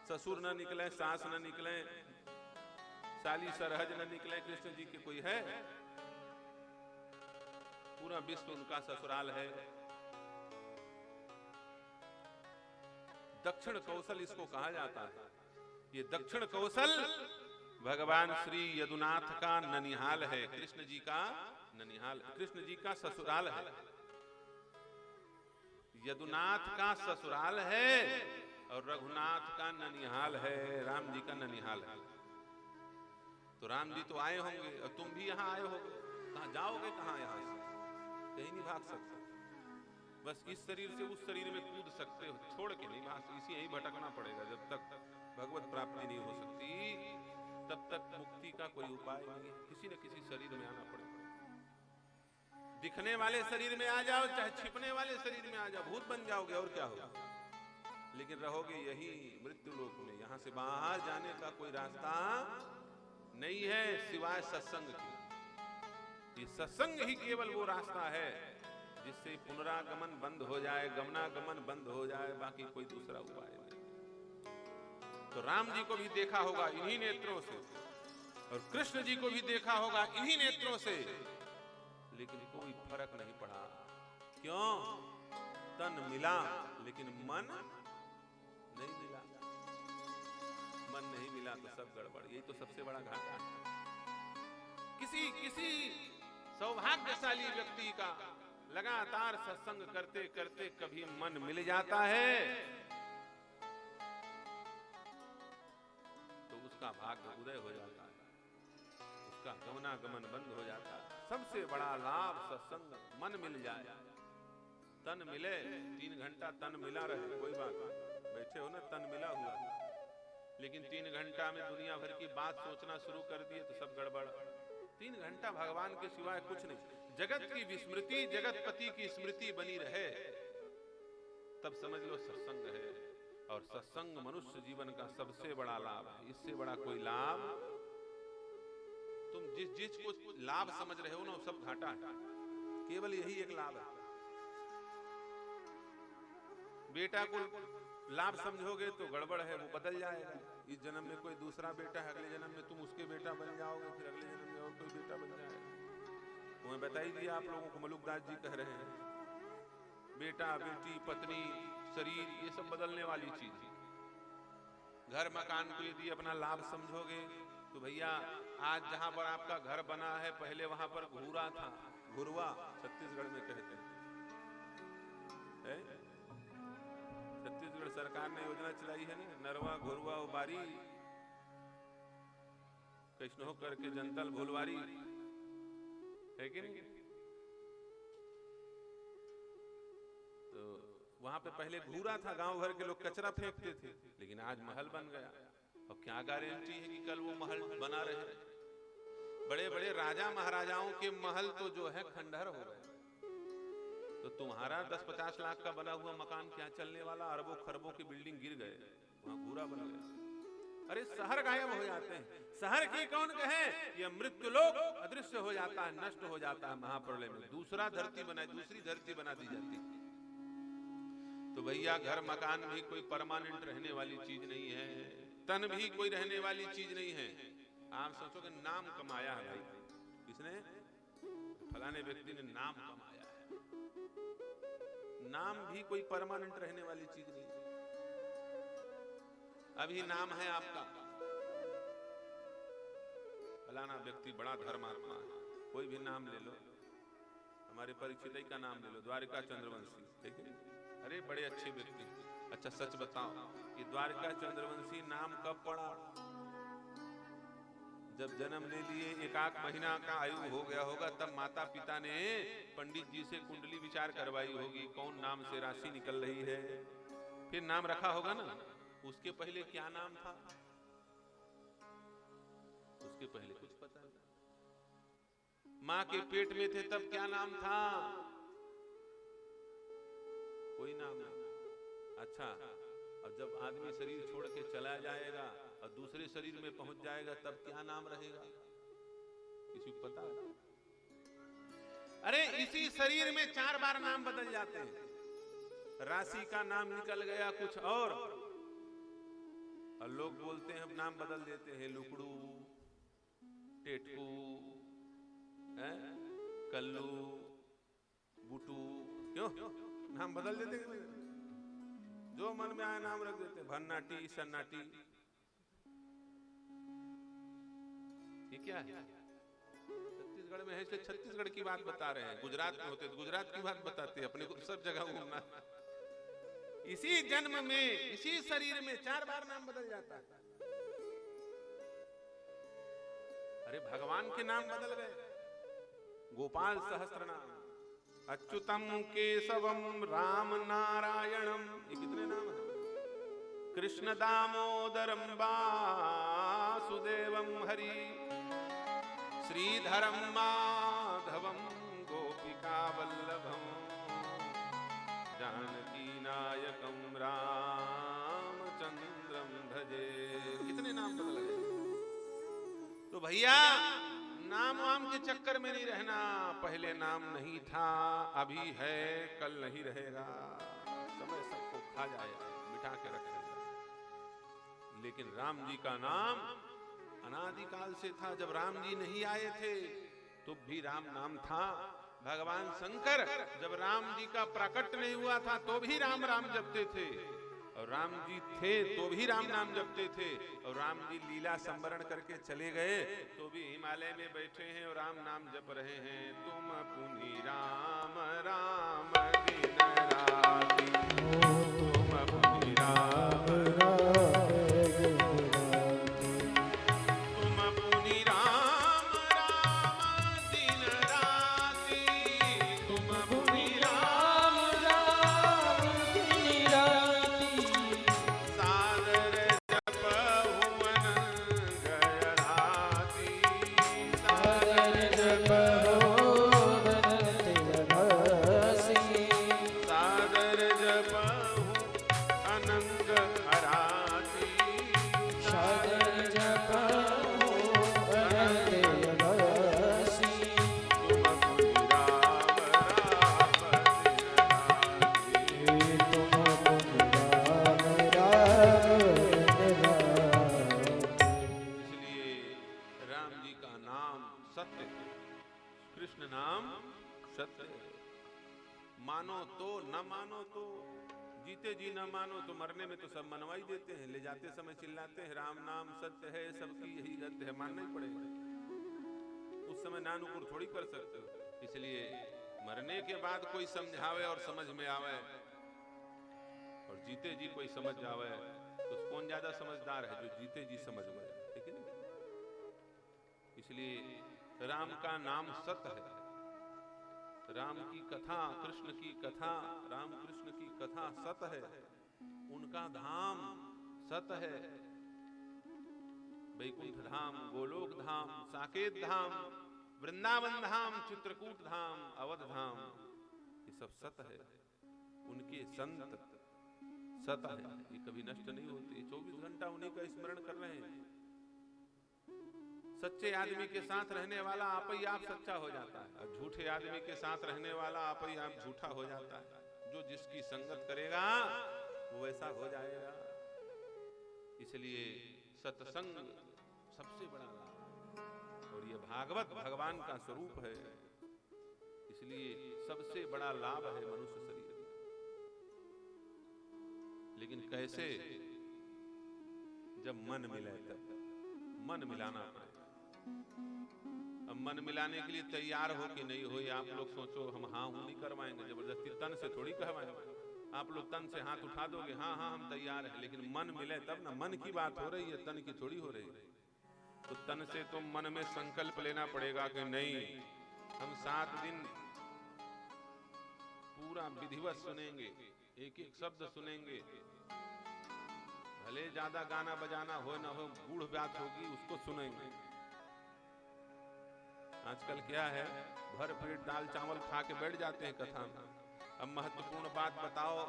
ससुर ना निकले, सास ना निकले, साली सरहज ना निकले। कृष्ण जी के कोई है? पूरा विश्व उनका ससुराल है। दक्षिण कौशल इसको कहा जाता है। ये दक्षिण कौशल भगवान श्री यदुनाथ का ननिहाल है, कृष्ण जी का ननिहाल, कृष्ण जी का ससुराल है। यदुनाथ का ससुराल है और रघुनाथ का ननिहाल है, राम जी का ननिहाल है। तो राम जी तो आए होंगे और तुम भी यहाँ आए होगे, कहाँ जाओगे? कहाँ? यहाँ से कहीं नहीं भाग सकते। बस इस शरीर से उस शरीर में कूद सकते हो, छोड़ के नहीं भाग, इसी यहीं भटकना पड़ेगा। जब तक भगवत प्राप्ति नहीं हो सकती तब तक मुक्ति का कोई उपाय नहीं है। किसी न किसी शरीर में आना पड़ेगा। दिखने वाले शरीर में आ जाओ, चाहे छिपने वाले शरीर में आ जाओ, भूत बन जाओगे और क्या होगा, लेकिन रहोगे यही मृत्यु लोक में। यहां से बाहर जाने का कोई रास्ता नहीं है सिवाय सत्संग की। ये सत्संग ही केवल वो रास्ता है जिससे पुनरागमन बंद हो जाए, गमनागमन बंद हो जाए, बाकी कोई दूसरा उपाय नहीं। तो राम जी को भी देखा होगा इन्हीं नेत्रों से, और कृष्ण जी को भी देखा होगा इन्हीं नेत्रों से, लेकिन कोई फर्क नहीं पड़ा। क्यों? तन मिला लेकिन मन नहीं मिला। मन नहीं मिला तो सब गड़बड़। यही तो सबसे बड़ा घाटा है। किसी सौभाग्यशाली व्यक्ति का लगातार सत्संग करते करते कभी मन मिल जाता है तो उसका भाग्य उदय हो जाता है, उसका गमनागमन बंद हो जाता है। सबसे बड़ा लाभ सत्संग, मन मिल जाए, तन मिले, 3 घंटा तन मिला रहे, कोई बात नहीं, बैठे हो ना तन मिला हुआ, लेकिन 3 घंटा में दुनिया भर की बात सोचना शुरू कर दिए तो सब गड़बड़। 3 घंटा भगवान के सिवाय कुछ नहीं, जगत की विस्मृति, जगतपति की स्मृति बनी रहे, तब समझ लो सत्संग है। और सत्संग मनुष्य जीवन का सबसे बड़ा लाभ है। इससे बड़ा कोई लाभ, तुम जिस को लाभ समझ रहे हो ना, वो सब घाटा है। केवल यही एक लाभ है। बेटा को लाभ समझोगे तो गड़बड़ है, वो बदल जाएगा। इस जन्म में कोई दूसरा बेटा है, अगले जन्म में तुम उसके बेटा बन जाओगे, फिर अगले जन्म में और कोई बेटा बन जाएगा। मैं बता ही दिया आप लोगों को, मलुकदास जी कह रहे हैं बेटा बेटी पत्नी शरीर ये सब बदलने वाली चीज है। घर मकान को यदि अपना लाभ समझोगे तो भैया आज जहां पर आपका घर बना है, पहले वहां पर घूरा था, घुरवा छत्तीसगढ़ में कहते हैं। छत्तीसगढ़ सरकार ने योजना चलाई है ना, नरवा घुरवा बारी कैसनो करके जनतल भूलवारी, है कि नहीं? तो वहां पे पहले घूरा था, गांव भर के लोग कचरा फेंकते थे, लेकिन आज महल बन गया। और क्या गारंटी है कि कल वो महल बना रहे? बड़े बड़े राजा महाराजाओं के महल तो जो है खंडहर हो गए, तो तुम्हारा 10-50 लाख का बना हुआ मकान क्या चलने वाला? अरबों खरबों की बिल्डिंग गिर गए, वहां घूरा बन गया। अरे शहर गायब हो जाते हैं, शहर की कौन कहे? ये मृत्यु लोक अदृश्य हो जाता है, नष्ट हो जाता है महाप्रलय में। दूसरी धरती बना दी जाती है। तो भैया घर मकान भी कोई परमानेंट रहने वाली चीज नहीं है, तन भी कोई रहने वाली चीज नहीं है। आप सोचोगे नाम कमाया है भाई, किसने? फलाने व्यक्ति ने नाम कमाया है। नाम भी कोई परमानेंट रहने वाली चीज नहीं है। अभी नाम है आपका, फलाना व्यक्ति बड़ा धर्मात्मा है, कोई भी नाम ले लो, हमारे परिचित का नाम ले लो, द्वारिका चंद्रवंशी, ठीक है? अरे बड़े अच्छे व्यक्ति। अच्छा सच बताओ, ये द्वारिका चंद्रवंशी नाम कब पड़ा? जब जन्म ले लिए, 1 महीना का आयु हो गया होगा, तब माता पिता ने पंडित जी से कुंडली विचार करवाई होगी, कौन नाम से राशि निकल रही है, फिर नाम रखा होगा ना। उसके पहले क्या नाम था? उसके पहले कुछ पता नहीं। मां के पेट में थे तब क्या नाम था? कोई नाम नहीं। अच्छा, और जब आदमी शरीर छोड़ के चला जाएगा और दूसरे शरीर में पहुंच जाएगा, तब क्या नाम रहेगा? किसी को पता है? अरे इसी शरीर में 4 बार नाम बदल जाते हैं। राशि का नाम निकल गया कुछ और लोग बोलते हैं, नाम बदल देते हैं, लुकड़ू, टेटू, कल्लू, बुटू, क्यों नाम बदल देते हैं? जो मन में आया नाम रख देते हैं, भन्नाटी, सन्नाटी। ये क्या है? छत्तीसगढ़ में है, इसलिए छत्तीसगढ़ की बात बता रहे हैं। गुजरात में होते तो गुजरात की बात बताते, अपने को सब जगह घूमना। इसी जन्म में, इसी शरीर में 4 बार नाम बदल जाता है। अरे भगवान के नाम बदल गए। गोपाल सहस्त्र नाम, अच्युतम केशवम राम नारायणम, ये कितने नाम है? कृष्ण दामोदरम वासुदेवम हरि, श्रीधरम माधवम गोपिका वल्लभम, जानकी नायकम रामचंद्रम भजे। कितने नाम बदल गए। तो भैया नाम वाम के चक्कर में नहीं रहना। पहले नाम नहीं था, अभी है, कल नहीं रहेगा। समय सबको खा जाएगा, मिटा के रखेगा। लेकिन राम जी का नाम अनादिकाल से था। जब राम जी नहीं आए थे तो भी राम नाम था। भगवान शंकर जब राम जी का प्राकट्य नहीं हुआ था तो भी राम राम जपते थे, और राम जी थे तो भी राम नाम जपते थे। और राम जी लीला संवरण करके चले गए तो भी हिमालय में बैठे हैं और राम नाम जप रहे हैं। तुम पुनि राम राम दिन राति, तुम पुनि राम मरने में तो सब मनवाई देते हैं, ले जाते समय चिल्लाते हैं राम नाम सत्य है, सबकी यही गद्य है, मानना ही पड़ेगा। उस समय नानुकुर थोड़ी कर सकते हो। इसलिए मरने के बाद कोई समझावे और समझ में आवे और जीते जी कोई समझ जावे तो कौन ज्यादा समझदार है? जो जीते जी समझ गए, ठीक है ना? इसलिए राम का नाम सत्य है। राम की कथा, कृष्ण की कथा, राम कृष्ण की कथा सत है, उनका धाम सत है। वैकुंठ धाम, गोलोक धाम, साकेत धाम, वृंदावन धाम, चित्रकूट धाम, अवध धाम, ये सब सत है। उनके संत सत है, ये कभी नष्ट नहीं होते। 24 घंटा उन्हीं का स्मरण कर रहे हैं। सच्चे आदमी के साथ रहने वाला आप ही आप सच्चा हो जाता है, और झूठे आदमी के साथ रहने वाला आप ही आप झूठा हो जाता है। जो जिसकी संगत करेगा वो वैसा हो जाएगा। इसलिए सत्संग सबसे बड़ा लाभ, और ये भागवत भगवान का स्वरूप है, इसलिए सबसे बड़ा लाभ है मनुष्य शरीर। लेकिन कैसे? जब मन मिले तब। मन मिलाना पड़ेगा। अब मन मिलाने के लिए तैयार हो कि नहीं हो, आप लोग सोचो हम हाँ हूं नहीं करवाएंगे, जबरदस्ती तन से थोड़ी कहवाएंगे। आप लोग तन से हाथ उठा दोगे, हाँ हाँ हम तैयार हैं, लेकिन मन मिले तब ना। मन की बात हो रही है, तन की थोड़ी हो रही है। तो तन से तो मन में संकल्प लेना पड़ेगा कि नहीं, हम 7 दिन पूरा विधिवत सुनेंगे, एक एक शब्द सुनेंगे। भले ज्यादा गाना बजाना हो ना हो, बूढ़ बात होगी उसको सुनेंगे। आजकल क्या है, भर पेट दाल चावल खा के बैठ जाते हैं कथा में। अब महत्वपूर्ण बात बताओ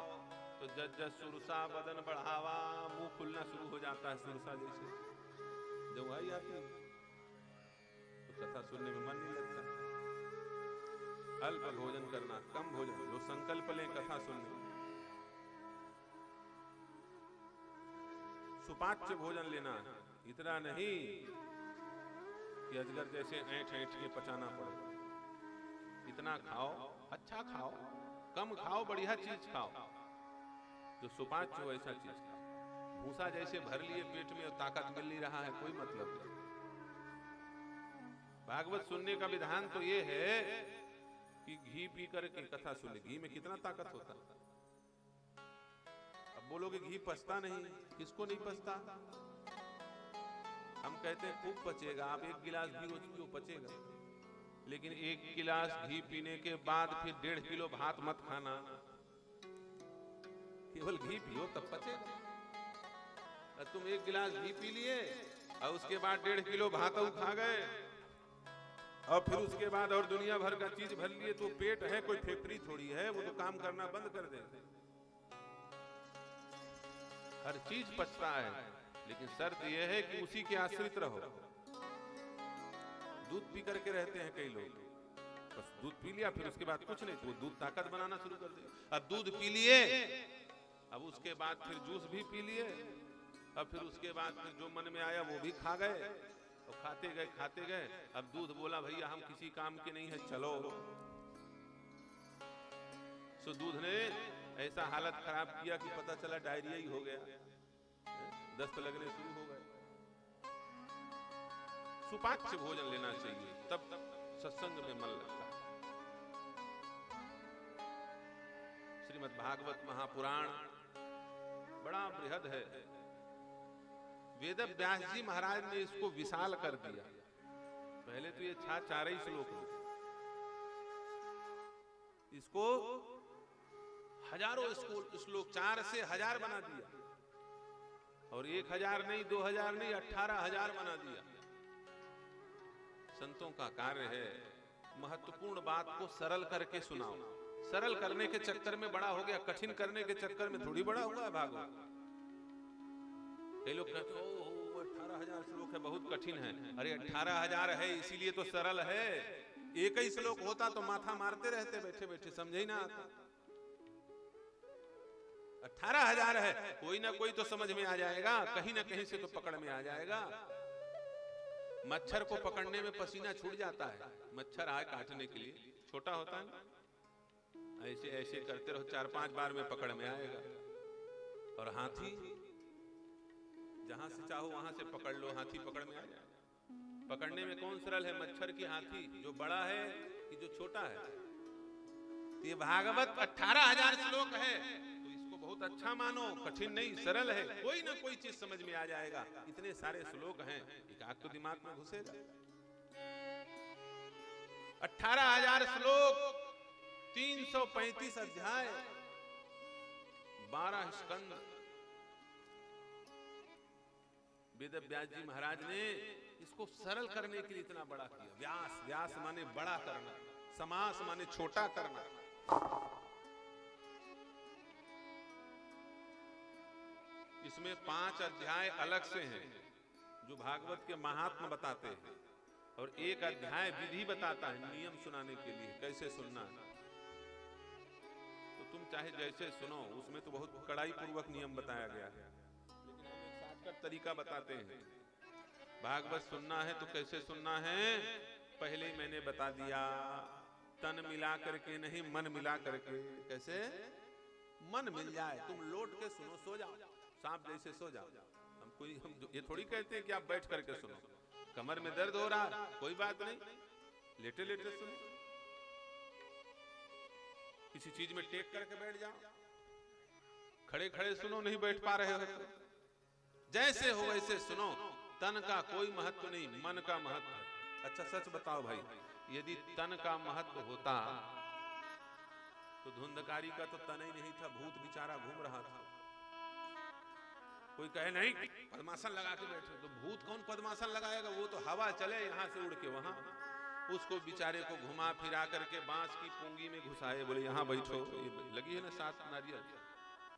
तो जज सुरसा बदन बढ़ावा, मुंह खुलना शुरू हो जाता है सुरसा जैसे। जब आई आती तो कथा सुनने में मन नहीं लगता। अल्प भोजन करना, कम भोजन, जो संकल्प लें कथा सुनने। सुपाच्य भोजन लेना, इतना नहीं कि अजगर जैसे ऐंठ ऐंठ के पचाना पड़े। इतना खाओ, अच्छा खाओ, कम खाओ, बढ़िया चीज खाओ। जो सुपाच्य हो ऐसा चीज खाओ। भूसा जैसे भर लिए पेट में और ताकत मिल नहीं रहा है, कोई मतलब नहीं। भागवत सुनने का विधान तो ये है कि घी पी करके कथा सुने। घी में कितना ताकत होता है। अब बोलोगे घी पचता नहीं, किसको नहीं पचता? हम कहते हैं खूब पचेगा, आप 1 गिलास घी रोज पियो, पचेगा। लेकिन 1 गिलास घी पीने के बाद फिर 1.5 किलो भात मत खाना। केवल घी पियो तब पचेगा। और तुम 1 गिलास घी पी लिए और उसके बाद 1.5 किलो भात खा गए, और फिर उसके बाद और दुनिया भर का चीज भर लिए, तो पेट है कोई फैक्ट्री थोड़ी है, वो तो काम करना बंद कर देते। हर चीज पचता है, लेकिन शर्त यह है कि उसी के आश्रित रहो। दूध पी करके रहते हैं कई लोग, बस दूध पी लिया फिर उसके बाद कुछ नहीं, तो दूध ताकत बनाना शुरू कर दिया। अब दूध पी लिए, अब उसके बाद फिर जूस भी पी लिए, अब फिर उसके बाद फिर जो मन में आया वो भी खा गए, और खाते गए। अब दूध बोला भैया हम किसी काम के नहीं है, चलो। सो दूध ने ऐसा हालत खराब किया कि पता चला डायरिया ही हो गया, दस्त लगने शुरू हो गए। सुपाच्य भोजन लेना चाहिए, तब सत्संग में मन लगता है। श्रीमद् भागवत महापुराण बड़ा बृहद है। वेद व्यास जी महाराज ने इसको विशाल कर दिया। पहले तो ये 4 ही श्लोक में, इसको हजारों श्लोक 4 से 1000 बना दिया, और 1000 नहीं, 2000 नहीं, 18,000 बना दिया। संतों का कार्य है महत्वपूर्ण बात को सरल करके सुनाओ। सरल करने के चक्कर में बड़ा हो गया, कठिन करने के चक्कर में थोड़ी बड़ा हुआ है भागवत। कई लोग कहते हैं 18,000 श्लोक है, बहुत कठिन है। अरे 18,000 है इसीलिए तो सरल है। एक ही श्लोक होता तो माथा मारते रहते बैठे बैठे, समझे ही ना आता। 18,000 है, कोई ना कोई तो समझ में आ जाएगा, कहीं ना कहीं से तो पकड़ में आ जाएगा। मच्छर को पकड़ने में पसीना छूट जाता है, मच्छर आए काटने के लिए, छोटा होता है, ऐसे ऐसे करते रहो, 4-5 बार में पकड़ में आएगा। और हाथी जहां से चाहो वहां से पकड़ लो, हाथी पकड़ में आ जाएगा। पकड़ने में कौन सरल है, मच्छर की हाथी, जो बड़ा है कि जो छोटा है। तो ये भागवत 18,000 श्लोक है, तो इसको बहुत अच्छा मानो, कठिन नहीं, सरल है, कोई ना कोई चीज समझ में आ जाएगा। इतने सारे श्लोक हैं, एक आध तो दिमाग में घुसेगा। 18,000 श्लोक 335 अध्याय, 12 स्कंद। वेद व्यास जी महाराज ने इसको सरल करने के लिए इतना बड़ा किया। व्यास, व्यास माने बड़ा करना, समास माने छोटा करना। इसमें 5 अध्याय अलग से हैं जो भागवत के महात्म बताते हैं, और एक अध्याय विधि बताता है, नियम सुनाने के लिए कैसे सुनना है। तो तुम चाहे जैसे सुनो, उसमें तो बहुत कड़ाई पूर्वक नियम बताया गया है, लेकिन हम एक शॉर्टकट तरीका बताते हैं। भागवत सुनना है तो कैसे सुनना है, पहले ही मैंने बता दिया, तन मिला करके नहीं, मन मिला करके। कैसे? मन मिल जाए, तुम लौट के सुनो, सो जाओ, सांप जैसे सो जाओ। हम ये थोड़ी कहते हैं कि आप बैठ करके सुनो, कमर में दर्द हो रहा, कोई बात नहीं, लेटे लेटे सुनो। किसी चीज में टेक करके बैठ जाओ, खड़े खड़े सुनो, नहीं बैठ पा रहे हो, जैसे हो वैसे सुनो। तन का कोई महत्व नहीं, मन का महत्व है। अच्छा सच बताओ भाई, यदि तन का महत्व होता तो धुंधकारी का तो तन ही नहीं था, भूत बेचारा घूम रहा था। कोई कहे नहीं पद्मासन लगा के बैठे, तो भूत कौन पद्मासन लगाएगा, वो तो हवा चले यहां से उड़ के वहां, उसको बेचारे को घुमा फिरा करके बांस की पूंगी में घुसाए, बोले यहां बैठो, ये लगी है ना 7 नारियल,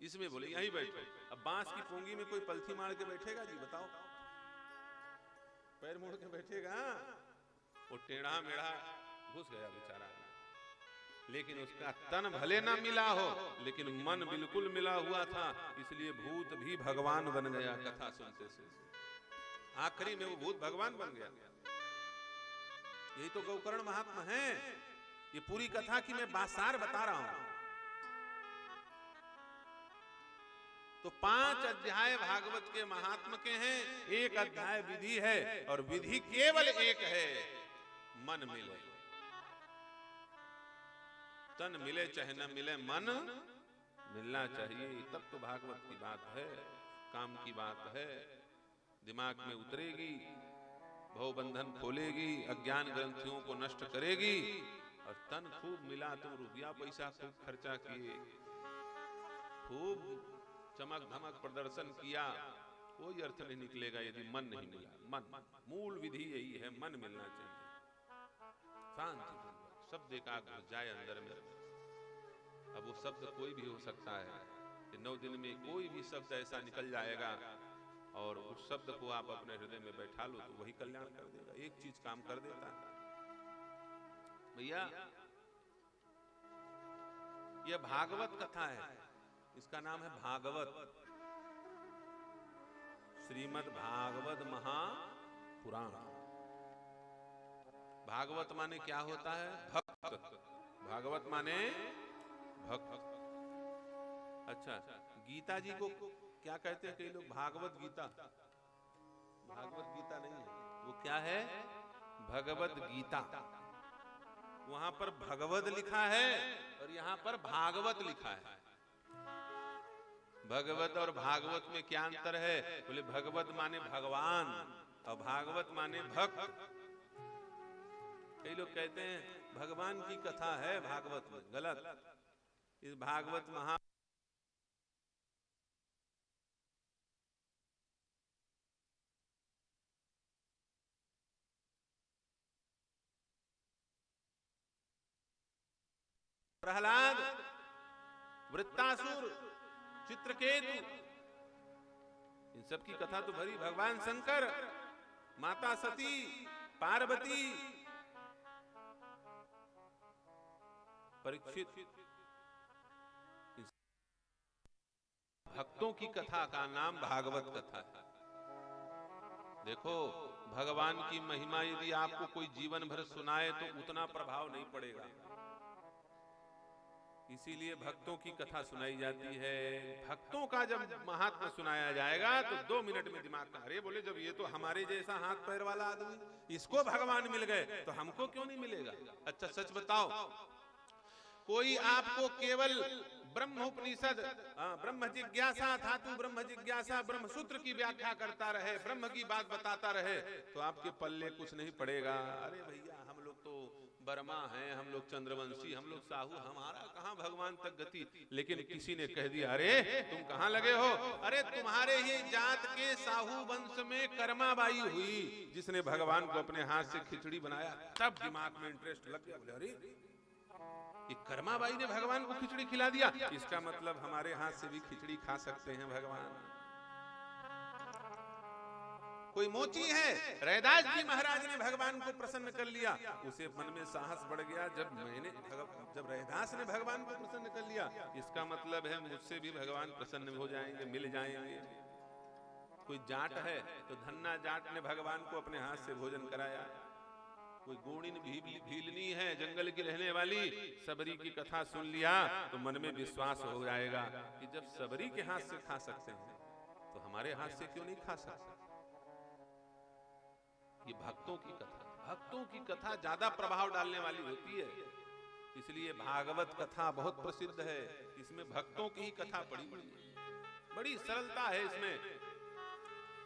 इसमें बोले यहीं बैठो। अब बांस की पूंगी में कोई पलथी मार के बैठेगा जी, बताओ? पैर मोड़ के बैठेगा? वो टेढ़ा मेढ़ा घुस गया बेचारा। लेकिन उसका तन भले ना मिला हो, लेकिन मन बिल्कुल मिला हुआ था, इसलिए भूत भी भगवान बन गया कथा सुनते सुनते। आखिरी में वो भूत भगवान बन गया। यही तो गौकर्ण महात्मा है। ये पूरी कथा की मैं बासार बता रहा हूं। तो 5 अध्याय भागवत के महात्म के हैं, 1 अध्याय विधि है, और विधि केवल एक है, मन मिले। तन मिले चाहे न मिले, मन मिलना चाहिए, तब तो भागवत की बात है, काम की बात है, दिमाग में उतरेगी, भवबंधन खोलेगी, अज्ञान ग्रंथियों को नष्ट करेगी। और तन खूब मिला, तुम रुपया पैसा खूब खर्चा किए, खूब चमक धमक प्रदर्शन किया, कोई अर्थ नहीं निकलेगा यदि मन नहीं मिला। मन, मूल विधि यही है, मन मिलना चाहिए। शांति शब्द एकाग्र जाए अंदर में। अब वो शब्द कोई भी हो सकता है कि 9 दिन में कोई भी शब्द ऐसा निकल जाएगा, और उस शब्द को आप अपने हृदय में बैठा लो तो वही कल्याण कर देगा। एक चीज काम कर देता है भैया। यह भागवत कथा है, इसका नाम है भागवत, श्रीमद् भागवत महापुराण। भागवत माने क्या होता है? भक्त। भागवत माने भक्त। अच्छा, गीता जी को क्या कहते हैं कई लोग? भागवत गीता। भागवत गीता नहीं है, वो क्या है? भगवत गीता। वहां पर भगवत लिखा है और यहां पर भागवत लिखा है। भगवत और भागवत में क्या अंतर है? बोले भगवत माने भगवान और भागवत माने भक्त। कई लोग कहते हैं भगवान की कथा है भागवत में, गलत। इस भागवत महा प्रहलाद, वृत्तासुर, चित्रकेतु, इन सब की कथा तो भरी। भगवान शंकर, माता सती, पार्वती, परीक्षित, भक्तों की कथा का नाम भागवत कथा है। देखो, भगवान की महिमा यदि आपको कोई जीवन भर सुनाए तो उतना प्रभाव नहीं पड़ेगा, इसीलिए भक्तों की कथा सुनाई जाती है। भक्तों का जब महात्मा सुनाया जाएगा तो 2 मिनट में दिमाग का, अरे बोले जब ये तो हमारे जैसा हाथ पैर वाला आदमी, इसको भगवान मिल गए तो हमको क्यों नहीं मिलेगा? अच्छा सच बताओ, कोई आपको केवल ब्रह्मोपनिषद ब्रह्म जिज्ञासा धातु ब्रह्म जिज्ञासा ब्रह्म सूत्र की व्याख्या करता रहे, ब्रह्म की बात बताता रहे, तो आपके पल्ले कुछ नहीं पड़ेगा। अरे भैया हम लोग तो बर्मा हैं, हम लोग चंद्रवंशी, हम लोग साहू, हमारा कहाँ भगवान तक गति। लेकिन किसी ने कह दिया अरे तुम कहाँ लगे हो, अरे तुम्हारे ही जात के साहू वंश में कर्माबाई हुई जिसने भगवान को अपने हाथ से खिचड़ी बनाया। तब दिमाग में इंटरेस्ट लग गया, बोले अरे ये कर्माबाई ने भगवान को खिचड़ी खिला दिया, इसका मतलब हमारे हाथ से भी खिचड़ी खा सकते हैं भगवान। कोई मोची है, रैदास जी महाराज ने भगवान को प्रसन्न कर लिया, उसे मन में साहस बढ़ गया। जब रैदास ने भगवान को प्रसन्न कर लिया, इसका मतलब है मुझसे भी भगवान प्रसन्न हो जाएंगे, मिल जाएंगे। कोई जाट है तो धन्ना जाट ने भगवान को अपने हाथ से भोजन कराया। कोई गोणिन भीलनी है जंगल की रहने वाली, सबरी की कथा सुन लिया तो मन में विश्वास हो जाएगा कि जब सबरी के हाथ से खा सकते हैं तो हमारे हाथ से क्यों नहीं खा सकते। ये भक्तों की कथा ज्यादा प्रभाव डालने वाली होती है, इसलिए भागवत कथा बहुत प्रसिद्ध है। इसमें भक्तों की ही कथा बड़ी सरलता है इसमें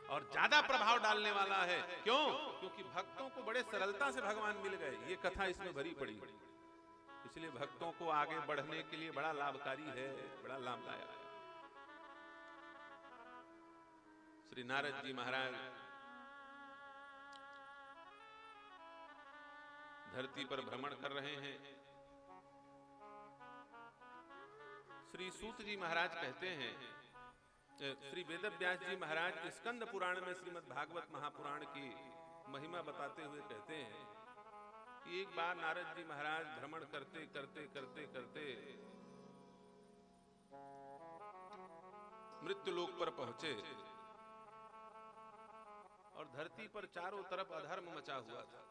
और ज्यादा प्रभाव डालने वाला है। क्यों? क्योंकि भक्तों को बड़े सरलता से भगवान मिल गए, ये कथा इसमें भरी पड़ी, इसलिए भक्तों को आगे बढ़ने के लिए बड़ा लाभकारी है, बड़ा लाभदायक है। श्री नारद जी महाराज धरती पर भ्रमण कर रहे हैं। श्री सूत जी महाराज कहते हैं, श्री वेदव्यास जी महाराज स्कंद पुराण में श्रीमद् भागवत महापुराण की महिमा बताते हुए कहते हैं कि एक बार नारद जी महाराज भ्रमण करते करते करते करते मृत्यु लोक पर पहुंचे और धरती पर चारों तरफ अधर्म मचा हुआ था।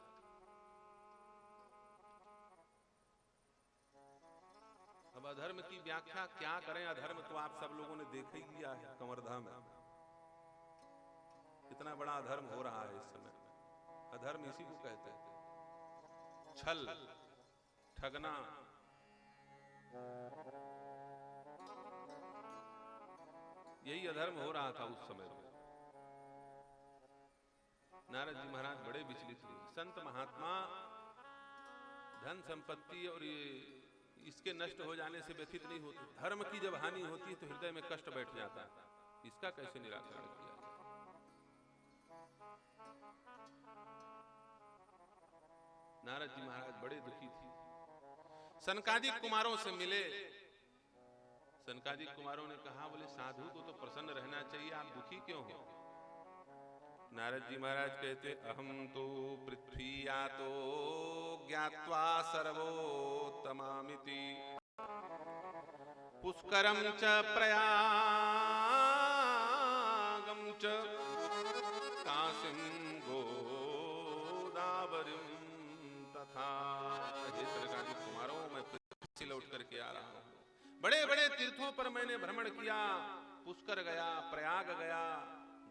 अब अधर्म की व्याख्या क्या करें, अधर्म तो आप सब लोगों ने देख ही लिया है। कंवरधाम में कितना बड़ा अधर्म हो रहा है इस समय। अधर्म इसी को कहते हैं, छल, ठगना, यही अधर्म हो रहा था उस समय में। नारद जी महाराज बड़े विचलित हुए। संत महात्मा धन संपत्ति और इसके नष्ट हो जाने से व्यथित नहीं होते, धर्म की जब हानि होती है तो हृदय में कष्ट बैठ जाता है। इसका कैसे निराकरण किया जाए? नारद जी महाराज बड़े दुखी थे। सनकादिक कुमारों से मिले। सनकादिक कुमारों ने कहा, बोले साधु को तो प्रसन्न रहना चाहिए, आप दुखी क्यों हो? नारद जी महाराज कहते, अहम तो पृथ्वी आतो ज्ञात्वा सर्वोत्तमामिति पुष्करम च प्रयागम च काशीं गोदावरीं तथा। हे सनकादिक कुमारों, मैं पृथ्वी से लौट करके आ रहा हूँ। बड़े बड़े तीर्थों पर मैंने भ्रमण किया, पुष्कर गया, प्रयाग गया,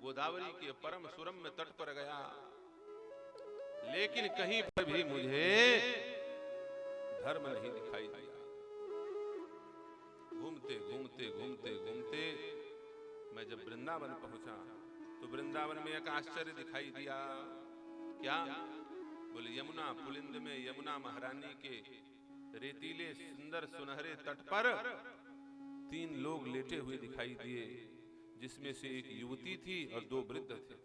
गोदावरी के परम सुरम्य तट पर गया, लेकिन कहीं पर भी मुझे धर्म नहीं दिखाई दिया। घूमते घूमते घूमते घूमते मैं जब वृंदावन पहुंचा तो वृंदावन में एक आश्चर्य दिखाई दिया। क्या? बोले यमुना पुलिंद में यमुना महारानी के रेतीले सुंदर सुनहरे तट पर 3 लोग लेटे हुए दिखाई दिए, जिसमें से एक युवती थी और 2 वृद्ध थे।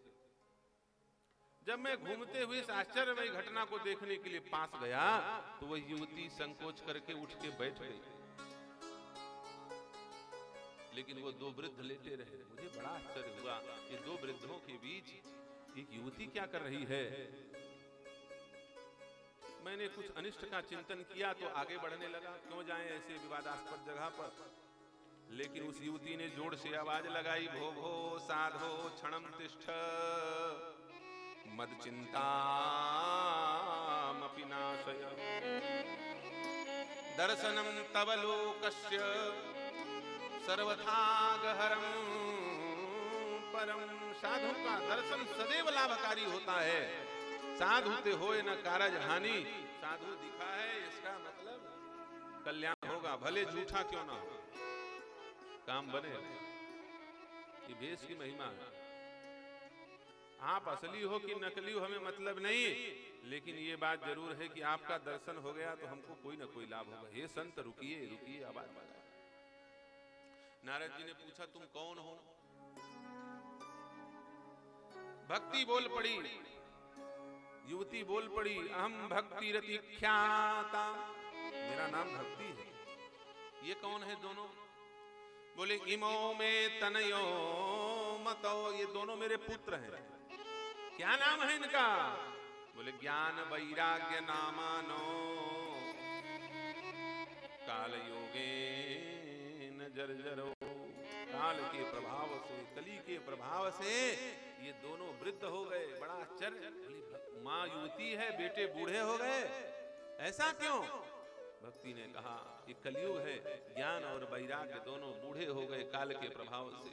जब मैं घूमते हुए इस आश्चर्यमय घटना को देखने के लिए पास गया तो वह युवती संकोच करके उठ के बैठ गई, लेकिन वो 2 वृद्ध लेटे रहे। मुझे बड़ा आश्चर्य हुआ कि 2 वृद्धों के बीच एक युवती क्या कर रही है। मैंने कुछ अनिष्ट का चिंतन किया तो आगे बढ़ने लगा, क्यों जाएं ऐसे विवादास्पद जगह पर। लेकिन उस युवती ने जोर से आवाज लगाई, भो भो साधो क्षणम तिष्ठ मद चिंतामपि नाशय दर्शनम तव लोकस्य सर्वथागहरम परम। साधु का दर्शन सदैव लाभकारी होता है। साधु ते होए न कारज हानि। साधु दिखा है, इसका मतलब कल्याण होगा, भले झूठा क्यों ना हो। काम बने। ये भेष की महिमा है। आप असली हो कि नकली हो हमें मतलब नहीं, लेकिन ये बात जरूर है कि आपका दर्शन हो गया तो हमको कोई ना कोई लाभ होगा। हे संत रुकिए रुकिए, आवाज बढ़ाए। नारद जी ने पूछा तुम कौन हो? भक्ति बोल पड़ी, युवती बोल पड़ी, अहम भक्ति रति ख्याता, मेरा नाम भक्ति है। ये कौन है दोनों? बोले इमो में तनयो मतो, ये दोनों मेरे पुत्र हैं। क्या नाम है इनका? बोले ज्ञान वैराग्य नामानो काल योगे न जर्जरो। काल के प्रभाव से, कली के प्रभाव से ये दोनों वृद्ध हो गए। बड़ा आश्चर्य, माँ युवती है, बेटे बूढ़े हो गए, ऐसा क्यों? भक्ति ने कहा ये कलयुग है, ज्ञान और वैराग्य दोनों बूढ़े हो गए काल के प्रभाव से।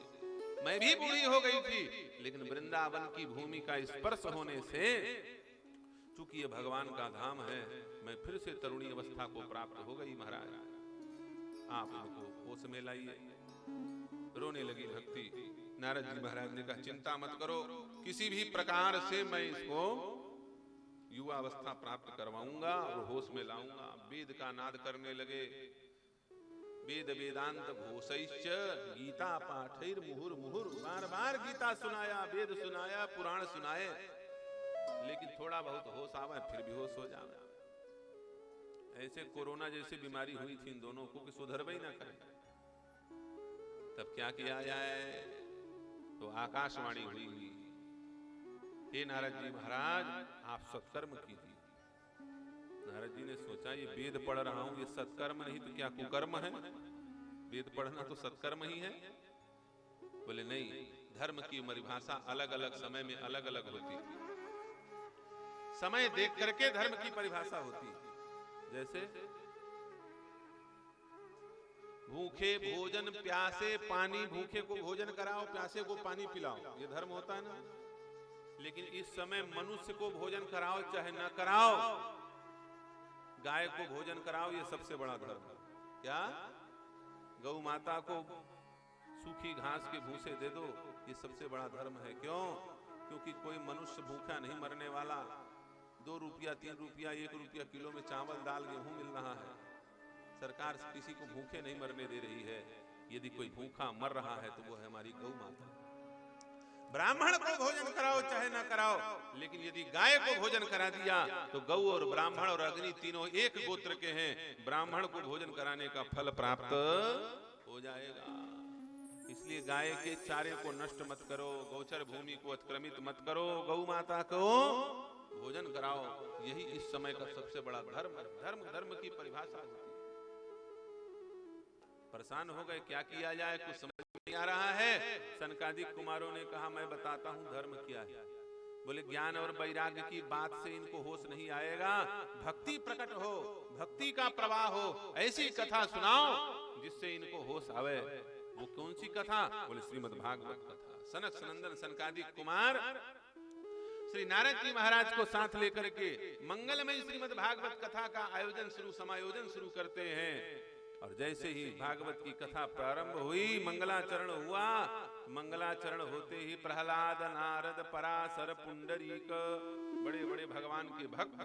मैं भी बूढ़ी हो गई थी, लेकिन वृंदावन की भूमि का स्पर्श होने से, चूंकि ये भगवान का धाम है, मैं फिर से तरुणी अवस्था को प्राप्त हो गई। महाराज आप इनको होश में लाइए। रोने लगी भक्ति। नारद जी महाराज ने कहा चिंता मत करो, किसी भी प्रकार से मैं इसको युवा अवस्था प्राप्त करवाऊंगा और होश में लाऊंगा। वेद का नाद करने लगे। वेद वेदांत घोषैश्च गीता पाठैर मुहुर मुहुर, बार बार गीता सुनाया, वेद सुनाया, पुराण सुनाए, लेकिन थोड़ा बहुत होश आवे फिर भी होश हो जावे। ऐसे कोरोना जैसी बीमारी हुई थी इन दोनों को कि सुधरवे ही ना करे। तब क्या किया जाए? तो आकाशवाणी हुई, हे नारद जी महाराज आप सत्कर्म कीजिए। नारद जी ने सोचा ये वेद पढ़ रहा हूं, ये सत्कर्म नहीं तो क्या कुकर्म है? वेद पढ़ना तो सत्कर्म ही है। बोले नहीं, धर्म की परिभाषा अलग अलग समय में अलग अलग होती है। समय देख करके धर्म की परिभाषा होती है। जैसे भूखे भोजन प्यासे पानी, भूखे को भोजन कराओ, प्यासे को पानी पिलाओ, ये धर्म होता है ना। लेकिन इस समय मनुष्य को भोजन कराओ चाहे ना कराओ, गाय को भोजन कराओ, ये सबसे बड़ा धर्म है। क्या? गौ माता को सूखी घास के भूसे दे दो, ये सबसे बड़ा धर्म है। क्यों? क्योंकि कोई मनुष्य भूखा नहीं मरने वाला। 2 रुपया 3 रुपया 1 रुपया किलो में चावल दाल गेहूं मिल रहा है। सरकार किसी को भूखे नहीं मरने दे रही है। यदि कोई भूखा मर रहा है तो वो है हमारी गौ माता। ब्राह्मण को भोजन कराओ चाहे ना कराओ, लेकिन यदि गाय को भोजन करा दिया तो गौ और ब्राह्मण और अग्नि तीनों एक गोत्र के हैं, ब्राह्मण को भोजन कराने का फल प्राप्त हो जाएगा। इसलिए गाय के चारे को नष्ट मत करो, गौचर भूमि को अतिक्रमित मत करो, गौ माता को भोजन कराओ। यही इस समय का सबसे बड़ा धर्म है। धर्म धर्म की परिभाषा होती है। परेशान हो गए, क्या किया जाए, कुछ समझ नहीं आ रहा है। सनकादिक कुमारों ने कहा मैं बताता हूं धर्म क्या है। बोले ज्ञान और वैराग्य की बात से इनको होश नहीं आएगा, भक्ति प्रकट हो, भक्ति का प्रवाह हो, ऐसी कथा सुनाओ जिससे इनको होश आवे। वो कौन सी कथा? बोले श्रीमद् भागवत कथा। सनक सनंदन सनकादिक कुमार श्री नारद जी महाराज को साथ लेकर के मंगलमय श्रीमद् भागवत कथा का समायोजन शुरू करते हैं। और जैसे ही भागवत की कथा प्रारंभ हुई, मंगलाचरण हुआ। मंगलाचरण होते ही प्रहलाद, नारद, पराशर, पुंडरीक, बड़े बड़े भगवान के भक्त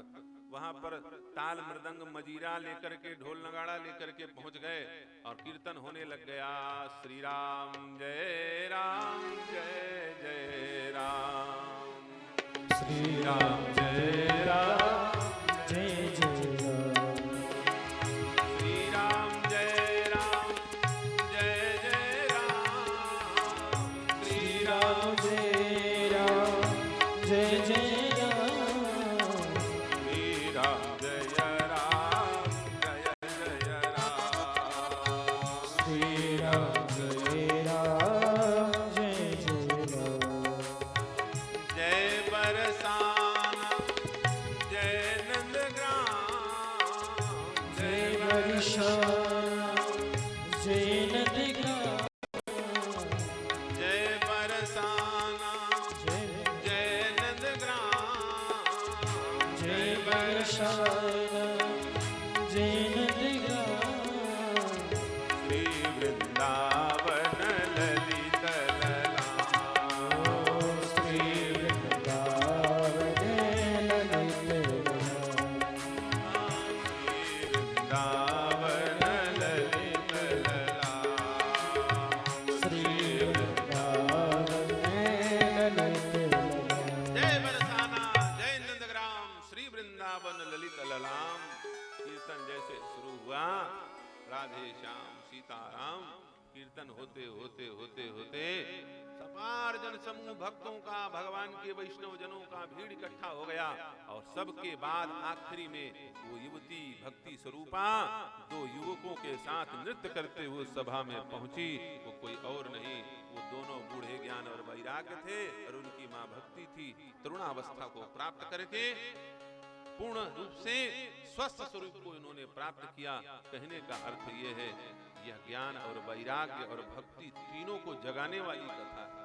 वहां पर ताल मृदंग मजीरा लेकर के, ढोल नगाड़ा लेकर के पहुंच गए और कीर्तन होने लग गया। श्री राम जय जय राम, श्री राम जय राम जय जय राम, श्री राम जय राम जय जय राम, श्री राम जय राम जय जय राम, श्री राम जय राम जय जय राम, श्री राम जय राम जय जय राम। जय बरसाना जय नंदग्राम, जय बरसाना जय नंदग्राम, जय बरसाना जय नंदग्राम, जय बरसाना जय नंदग्राम, श्री वृंदावन वृंदावन ललित ललाम। कीर्तन जैसे शुरू हुआ, राधे श्याम सीताराम, कीर्तन होते होते होते होते सपार जन समूह भक्तों का, भगवान के वैष्णव जनों का भीड़ इकट्ठा हो गया। और सबके बाद आखिरी में वो युवती भक्ति स्वरूपा दो युवकों के साथ नृत्य करते हुए सभा में पहुंची। वो कोई और नहीं, वो दोनों बूढ़े ज्ञान और वैराग्य थे और उनकी मां भक्ति थी। तरुणावस्था को प्राप्त करके पूर्ण रूप से स्वस्थ स्वरूप को इन्होंने प्राप्त किया। कहने का अर्थ यह है, यह ज्ञान और वैराग्य और भक्ति तीनों को जगाने वाली कथा है।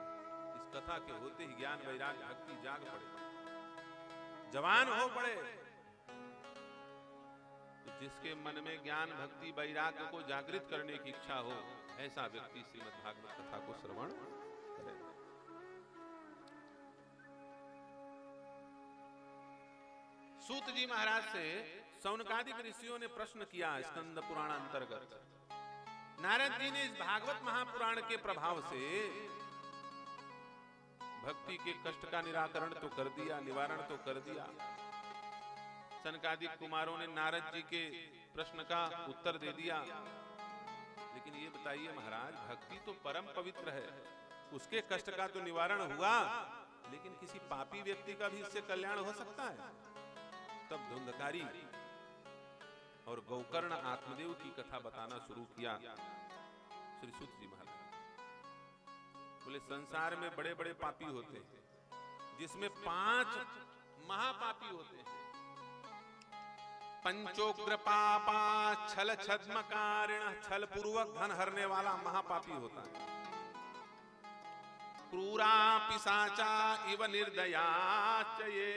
इस कथा के होते ही ज्ञान वैराग्य भक्ति जाग पड़े, जवान हो पड़े। तो जिसके मन में ज्ञान भक्ति वैराग्य को जागृत करने की इच्छा हो, ऐसा व्यक्ति श्रीमद् भागवत कथा को श्रवण करे। सूत जी महाराज से सौनकादिक ऋषियों ने प्रश्न किया स्कंद पुराण अंतर्गत। नारद जी ने इस भागवत महापुराण के प्रभाव से भक्ति के कष्ट का निराकरण तो कर दिया, निवारण तो कर दिया। सनकादिक कुमारों ने नारद जी के प्रश्न का उत्तर दे दिया। लेकिन ये बताइए महाराज, भक्ति तो परम पवित्र है, उसके कष्ट का तो निवारण हुआ, लेकिन किसी पापी व्यक्ति का भी इससे कल्याण हो सकता है? तब धुंधकारी और गौकर्ण आत्मदेव की कथा बताना शुरू किया श्री सूत जी महाराज। बोले संसार में बड़े बड़े पापी होते हैं, जिसमें 5 महापापी होते हैं। पंचोग्र पापा छल छद्मकारिण, छल पूर्वक धन हरने वाला महापापी होता है। क्रूरा पिशाचा इव निर्दया चये,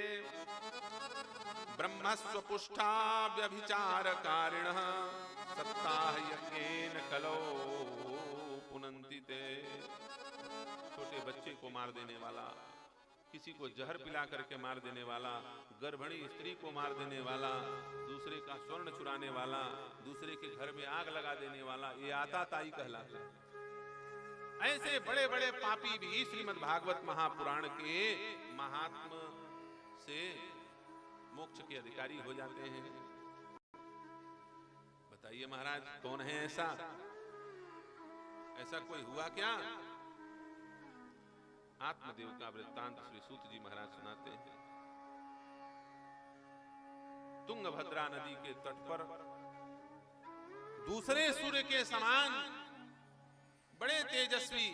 ब्रह्मस्वपुष्टा व्यभिचारकारिणः, सप्ताह यज्ञेन कलो पुनन्ति ते। छोटे बच्चे को मार देने वाला, किसी को जहर पिला करके मार देने वाला, गर्भिणी स्त्री को मार देने वाला, दूसरे का स्वर्ण चुराने वाला, दूसरे के घर में आग लगा देने वाला, ये आताताई कहलाता है। ऐसे बड़े बड़े पापी भी श्रीमद् भागवत महापुराण के महात्म से मोक्ष के अधिकारी हो जाते हैं। बताइए महाराज, कौन है ऐसा? ऐसा कोई हुआ क्या? आत्मदेव का वृत्तांत श्री सूत जी महाराज सुनाते हैं। तुंगभद्रा नदी के तट पर दूसरे सूर्य के समान बड़े तेजस्वी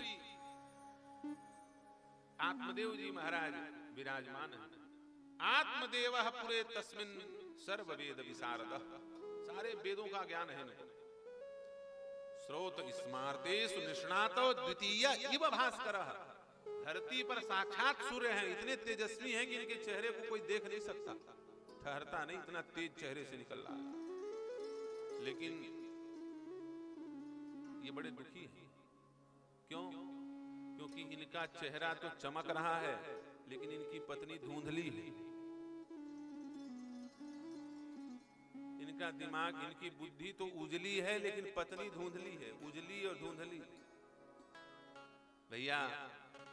आत्मदेव जी महाराज विराजमान हैं। आत्मदेवः पुरे तस्मिन् सर्व वेद विशारदः, सारे वेदों का ज्ञान है इनको। श्रोत स्मार्तेषु निष्णातो द्वितीय इव भास्करः, धरती पर साक्षात सूर्य हैं, इतने तेजस्वी हैं कि इनके चेहरे को कोई देख नहीं सकता, ठहरता नहीं, इतना तेज चेहरे से निकल रहा है। लेकिन ये बड़े दुखी हैं। क्यों? क्योंकि इनका चेहरा तो चमक रहा है, लेकिन इनकी पत्नी धुंधली है। इनका दिमाग, इनकी बुद्धि तो उजली है, लेकिन पत्नी धुंधली है। उजली और धुंधली। भैया,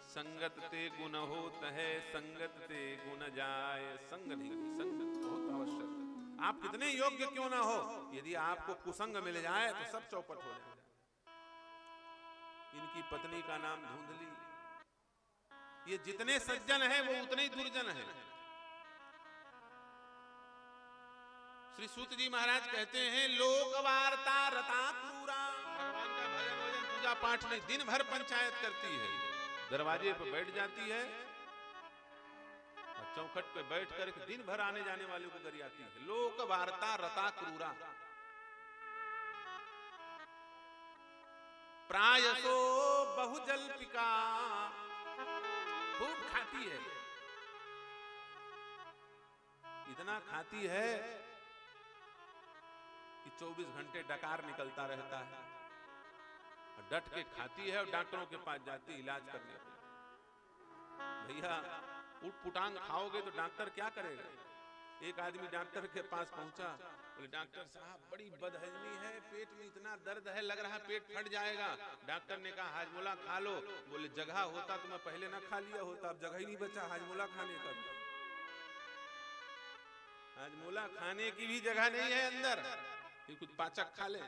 संगत ते गुण होत है, संगत ते गुण जाए। संग नहीं, संगत बहुत आवश्यक। आप कितने योग्य क्यों ना हो, यदि आपको कुसंग मिल जाए तो सब चौपट हो जाए। इनकी पत्नी का नाम धुंधली। ये जितने सज्जन हैं वो उतने ही दुर्जन हैं। श्री सूत जी महाराज कहते हैं, लोक वार्ता रता क्रूरा, भगवान का भजन वजन पूजा पाठ नहीं, दिन भर पंचायत करती है। दरवाजे पर बैठ जाती है और चौखट पे बैठ कर दिन भर आने जाने वालों को गरियाती है। लोक वार्ता रता क्रूरा, प्रायसो बहुजल्पिका, खूब खाती है। इतना खाती है कि 24 घंटे डकार निकलता रहता है। और डट के खाती है और डॉक्टरों के पास जाती है इलाज करने के। भैया, उठपुटांग खाओगे तो डॉक्टर क्या करेगा? एक आदमी डॉक्टर के पास पहुंचा, बोले डॉक्टर साहब बड़ी बदहजमी है, पेट में इतना दर्द है, लग रहा पेट फट जाएगा। डॉक्टर ने कहा हाजमोला खा लो। बोले जगह होता तो मैं पहले ना खा लिया होता, अब जगह ही नहीं बचा हाजमोला खाने का। आज मूला खाने की भी जगह नहीं है अंदर कि कुछ पाचक खा ले।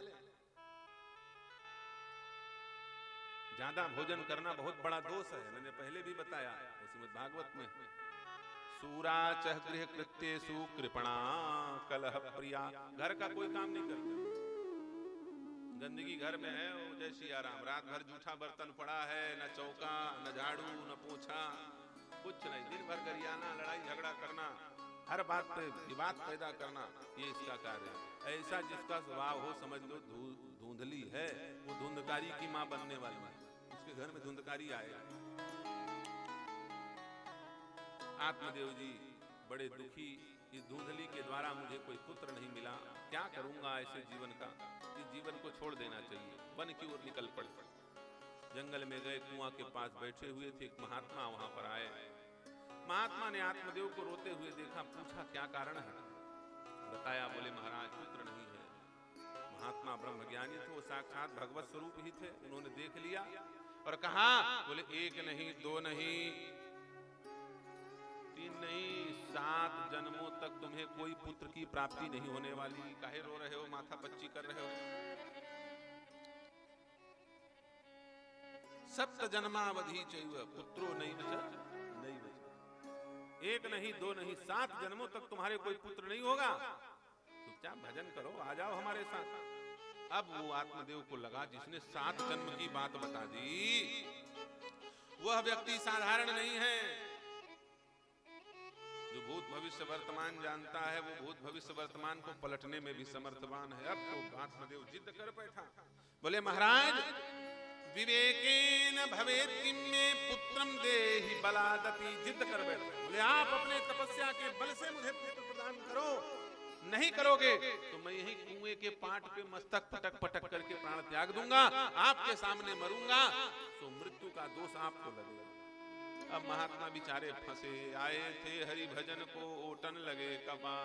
ज्यादा भोजन करना बहुत बड़ा दोष है, मैंने पहले भी बताया श्रीमद् भागवत में। सूरा चह गृह कृत्येषु कृपणा कलह प्रिया। घर का कोई काम नहीं करते, गंदगी घर में है, वो जय सिया राम। रात भर जूठा बर्तन पड़ा है, न चौका न झाड़ू न पोछा, कुछ नहीं। दिन भर गरियाना, लड़ाई झगड़ा करना, हर बात पे विवाद पैदा करना, ये इसका कार्य है। ऐसा जिसका स्वभाव हो समझ लो धुंधली है, वो धुंधकारी की माँ बनने वाली है, उसके घर में धुंधकारी आएगा। आत्मदेव जी बड़े दुखी, इस धुंधली के द्वारा मुझे कोई पुत्र नहीं मिला, क्या करूंगा ऐसे जीवन का, इस जीवन को छोड़ देना चाहिए। वन की ओर निकल पड़े, जंगल में गए, कुआं के पास बैठे हुए थे, एक महात्मा वहां पर आए। महात्मा ने आत्मदेव को रोते हुए देखा, पूछा क्या कारण है। बताया, बोले महाराज पुत्र नहीं है। महात्मा ब्रह्मज्ञानी थे, वो साक्षात भगवत स्वरूप ही थे, उन्होंने देख लिया और कहा, बोले एक नहीं, दो नहीं, तीन नहीं, 7 जन्मों तक तुम्हें कोई पुत्र की प्राप्ति नहीं होने वाली। काहे रो रहे हो, माथा पच्ची कर रहे हो। 7 जन्मावधि चैव पुत्रो नहीं बचा, नहीं बचा। एक नहीं, दो नहीं, 7 जन्मों तक तुम्हारे कोई पुत्र नहीं होगा। चुपचाप भजन करो, आ जाओ हमारे साथ। अब वो आत्मदेव को लगा, जिसने 7 जन्म की बात बता दी, वह व्यक्ति साधारण नहीं है। जो भूत भविष्य वर्तमान जानता है, वो भूत भविष्य वर्तमान को पलटने में भी समर्थवान है। अब तो आत्मदेव जिद कर बैठा, बोले महाराज विवेकेन भवेत् किम मे पुत्रम देहि बलादपि। जिद कर बैठा, बोले आप अपने तपस्या के बल से मुझे पुत्र प्रदान करो, नहीं करोगे तो मैं यही कुएं के पाट पे मस्तक पटक पटक करके प्राण त्याग दूंगा, आपके सामने मरूंगा, तो मृत्यु का दोष आपको लगेगा। अब महात्मा बेचारे फंसे, आए थे हरि भजन को ओटन लगे कबा।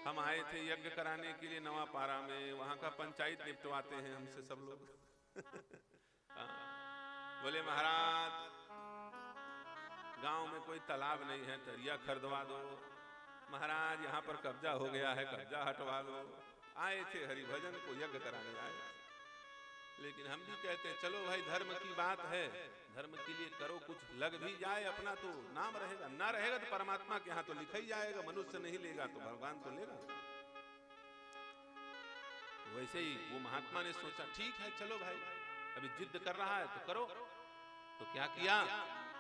हम आए थे यज्ञ कराने के लिए नवापारा में, वहां का पंचायत निपटवाते हैं हमसे सब लोग। बोले महाराज गांव में कोई तालाब नहीं है, तरिया खरीदवा दो। महाराज यहाँ पर कब्जा हो गया है, कब्जा हटवा लो। आए थे हरि भजन को यज्ञ कराने आए, लेकिन हम भी कहते हैं चलो भाई धर्म की बात है, धर्म के लिए करो, कुछ लग भी जाए अपना तो नाम रहेगा, ना रहेगा तो परमात्मा के यहाँ तो लिखा ही जाएगा। मनुष्य नहीं लेगा तो भगवान तो लेगा। वैसे ही वो महात्मा ने सोचा ठीक है चलो भाई, अभी जिद कर रहा है तो करो। तो क्या किया,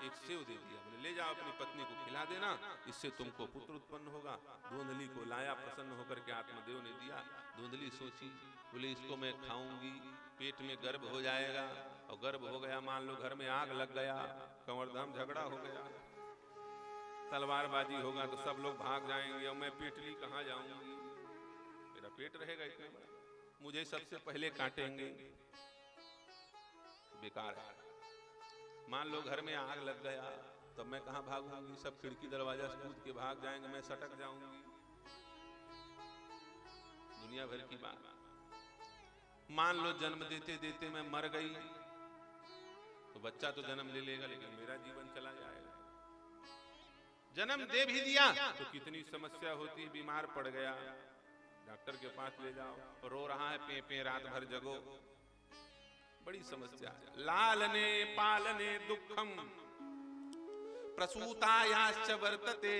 एक सेव दे दिया, बोले ले जाओ अपनी पत्नी को खिला देना, इससे तुमको पुत्र उत्पन्न होगा। धुंधली को लाया, प्रसन्न होकर के आत्मदेव ने दिया। धुंधली सोची, बोले इसको मैं खाऊंगी, पेट में गर्भ हो जाएगा, और गर्भ हो गया मान लो घर में आग लग गया, कंवरधाम झगड़ा हो गया, तलवारबाजी होगा तो सब लोग भाग जाएंगे, और मैं पेटली कहाँ जाऊंगी, मेरा पेट रहेगा इतना बड़ा, मुझे सबसे पहले काटेंगे, बेकार है। मान लो घर में आग लग गया तो मैं कहां भागूंगी, सब खिड़की दरवाजा से कूद के भाग जाएंगे, मैं सटक जाऊंगी, दुनिया भर की बात। मान लो जन्म देते देते मैं मर गई तो बच्चा तो जन्म ले लेगा, लेकिन मेरा जीवन चला जाएगा। जन्म दे भी दिया तो कितनी समस्या होती, बीमार पड़ गया डॉक्टर के पास ले जाओ, रो रहा है पे पे रात भर जगो, बड़ी समस्या है। लालने पालने दुखम प्रसूतायाश्च वर्तते।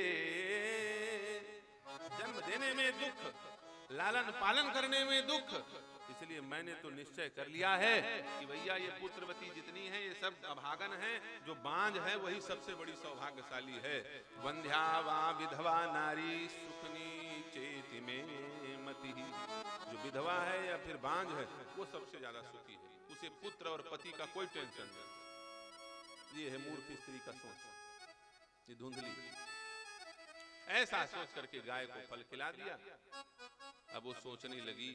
जन्म देने में दुख, लालन पालन करने में दुख, इसलिए मैंने तो निश्चय कर लिया है कि भैया ये पुत्रवती जितनी है ये सब अभागन है, जो बांझ है वही सबसे बड़ी सौभाग्यशाली है। वंध्या वा विधवा नारी सुखनी चेति में मति। जो विधवा है या फिर बांझ है वो सबसे ज्यादा सुखी है, उसे पुत्र और पति का कोई टेंशन नहीं। ये है मूर्ख स्त्री का सोच, ये धुंधली। ऐसा सोच करके गाय को फल खिला दिया। अब वो सोचने लगी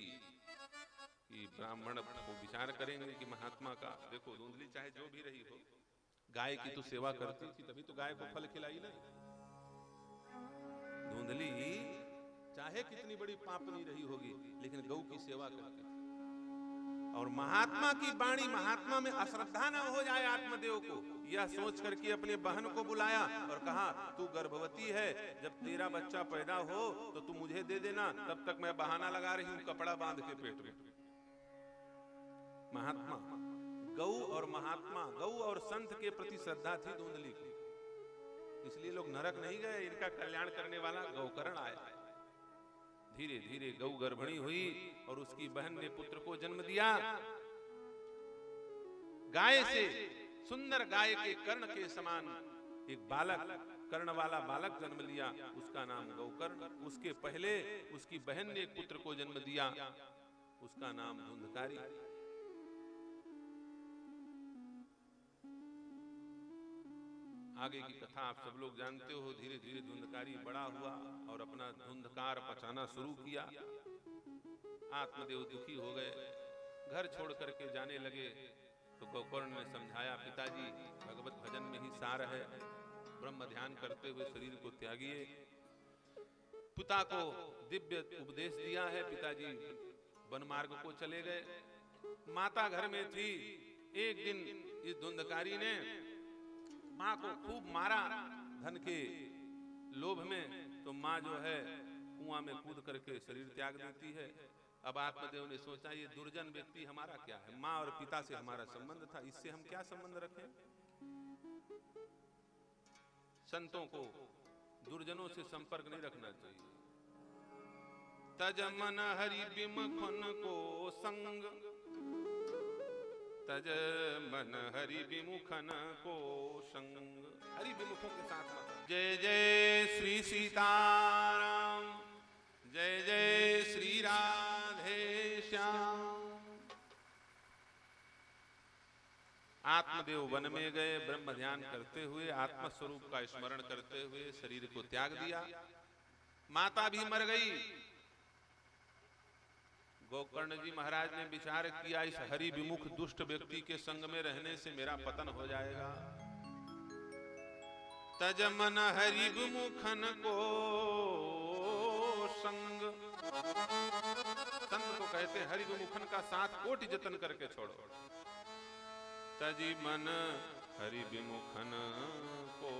कि ब्राह्मण को विचार करेंगे कि महात्मा का, देखो धुंधली चाहे जो भी रही हो, गाय की तो सेवा करती थी तभी तो गाय को फल खिलाई ना। धुंधली चाहे कितनी बड़ी पापनी रही होगी लेकिन गौ की सेवा करती थी। और महात्मा की वाणी, महात्मा में अश्रद्धा न हो जाए आत्मदेव को, यह सोच करके अपने बहन को बुलाया और कहा तू गर्भवती है, जब तेरा बच्चा पैदा हो तो तू मुझे दे देना, तब तक मैं बहाना लगा रही हूं कपड़ा बांध के पेट में। महात्मा गौ और महात्मा, गौ और संत के प्रति श्रद्धा थी धुंधली की, इसलिए लोग नरक नहीं गए, इनका कल्याण करने वाला गौकर्ण आया। धीरे धीरे गौ गर्भिणी हुई और उसकी बहन ने पुत्र को जन्म दिया। गाय से, सुंदर गाय के कर्ण के समान एक बालक, कर्ण वाला बालक जन्म लिया, उसका नाम गौकर्ण। उसके पहले उसकी बहन ने एक पुत्र को जन्म दिया, उसका नाम धुंधकारी। आगे की कथा आप सब लोग जानते हो। धीरे धीरे धुंधकारी बड़ा हुआ और अपना धुंधकार पचाना शुरू किया। आत्मदेव दुखी हो गए, घर छोड़ करके जाने लगे तो गौकर्ण ने समझाया, पिताजी भगवत भजन में ही सार है, ब्रह्म ध्यान करते हुए शरीर को त्यागिए। पिता को दिव्य उपदेश दिया है, पिताजी वन मार्ग को चले गए। माता घर में थी। एक दिन इस धुंधकारी ने माँ को खूब मारा धन के लोभ में, तो माँ जो है कुआं में कूद करके शरीर त्याग देती है। अब आत्मदेव ने सोचा ये दुर्जन व्यक्ति हमारा क्या है, माँ और पिता से हमारा संबंध था, इससे हम क्या संबंध रखें। संतों को दुर्जनों से संपर्क नहीं रखना चाहिए। तज मन हरि विमुखन को संग, तज मन हरि विमुखन को संग, हरि विमुखों के साथ मत। जय जय श्री सीताराम, जय जय श्री राधे श्याम। आत्मदेव वन में गए, ब्रह्म ध्यान करते हुए, आत्म स्वरूप का स्मरण करते हुए शरीर को त्याग दिया। माता भी मर गई। गोकर्ण जी महाराज ने विचार किया, इस हरि विमुख दुष्ट व्यक्ति के संग में रहने से मेरा पतन हो जाएगा। तज मन हरि विमुखन को संग, संत को कहते हरि विमुखन का साथ कोटि जतन करके छोड़ो। तजी मन हरि विमुखन को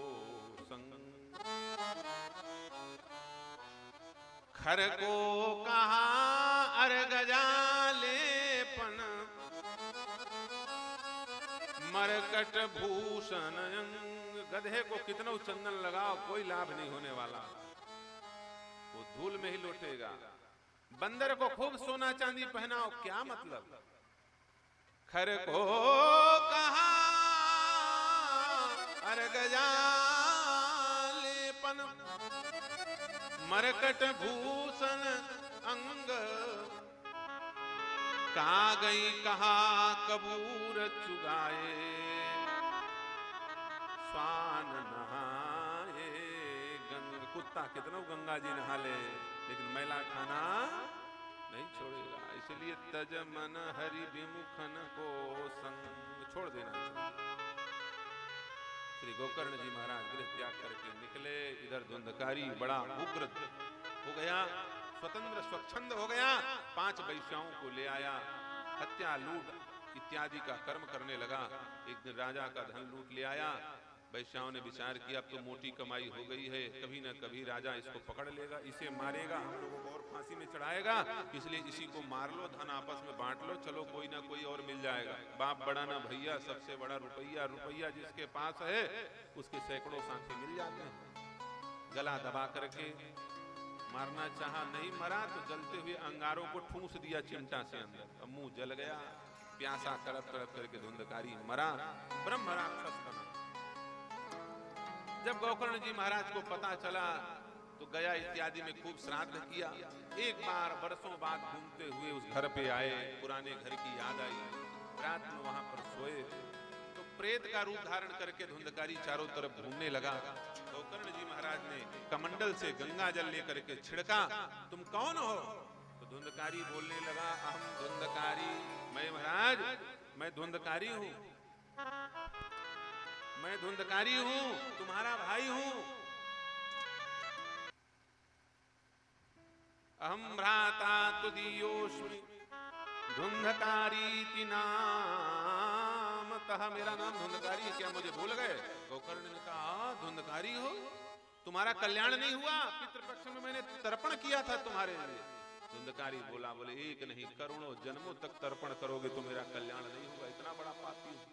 संग, खर को कहा अर्घ जालेपन, मरकट भूषण अंग। गधे को कितना चंदन लगाओ कोई लाभ नहीं होने वाला, वो धूल में ही लौटेगा। बंदर को खूब सोना चांदी पहनाओ, क्या मतलब। खर को कहा अर्घ जालेपन, मरकट भूषण अंग। का गई कहा कबूर चुगाए, स्वान नहाए गंग। कुत्ता कितना गंगा जी नहा ले, लेकिन मैला खाना नहीं छोड़ेगा। इसलिए तज मन हरि विमुखन को संग, छोड़ देना चाहिए। श्री गोकर्ण जी महाराज गृह त्याग करके निकले। इधर धुंधकारी बड़ा उग्र हो गया, स्वतंत्र स्वच्छंद हो गया। 5 वैश्याओं को ले आया, हत्या लूट इत्यादि का कर्म करने लगा। एक दिन राजा का धन लूट ले आया। वैश्याओं ने विचार किया अब तो मोटी कमाई हो गई है, कभी न कभी राजा इसको पकड़ लेगा, इसे मारेगा, हम लोगों को और फांसी में चढ़ाएगा, इसलिए इसी को मार लो, धन आपस में बांट लो, चलो कोई ना कोई और मिल जाएगा। बाप बड़ा ना भैया, सबसे बड़ा रुपया। रुपया जिसके पास है उसके सैकड़ों साथी मिल जाते हैं। गला दबा करके मारना चाहा, नहीं मरा तो जलते हुए अंगारों को ठूंस दिया चिमटा से अंदर, अब मुंह जल गया। प्यासा तड़प तड़प करके धुंधकारी मरा, ब्रह्म राक्षस बना। जब गोकर्ण जी महाराज को पता चला तो गया इत्यादि में खूब श्राद्ध किया। एक बार बरसों बाद घूमते हुए उस घर पे आए, पुराने घर की याद आई। रात में वहां पर सोए तो प्रेत का रूप धारण करके धुंधकारी चारों तरफ घूमने लगा। गोकर्ण जी महाराज ने कमंडल से गंगा जल लेकर के छिड़का, तुम कौन हो? तो धुंधकारी बोलने लगा, अहम धुंधकारी, मैं महाराज मैं धुंधकारी हूं, मैं धुंधकारी हूं, तुम्हारा भाई हूं। अहम भ्राता तुदीयोस्मि धुंधकारीति नाम तहा, मेरा नाम धुंधकारी है, क्या मुझे भूल गए? गोकर्ण ने कहा धुंधकारी हो, तुम्हारा कल्याण नहीं हुआ? पितृपक्ष में मैंने तर्पण किया था तुम्हारे लिए। धुंधकारी बोला, बोले एक नहीं करोड़ों जन्मों तक तर्पण करोगे तो मेरा कल्याण नहीं होगा, इतना बड़ा पापी हूं।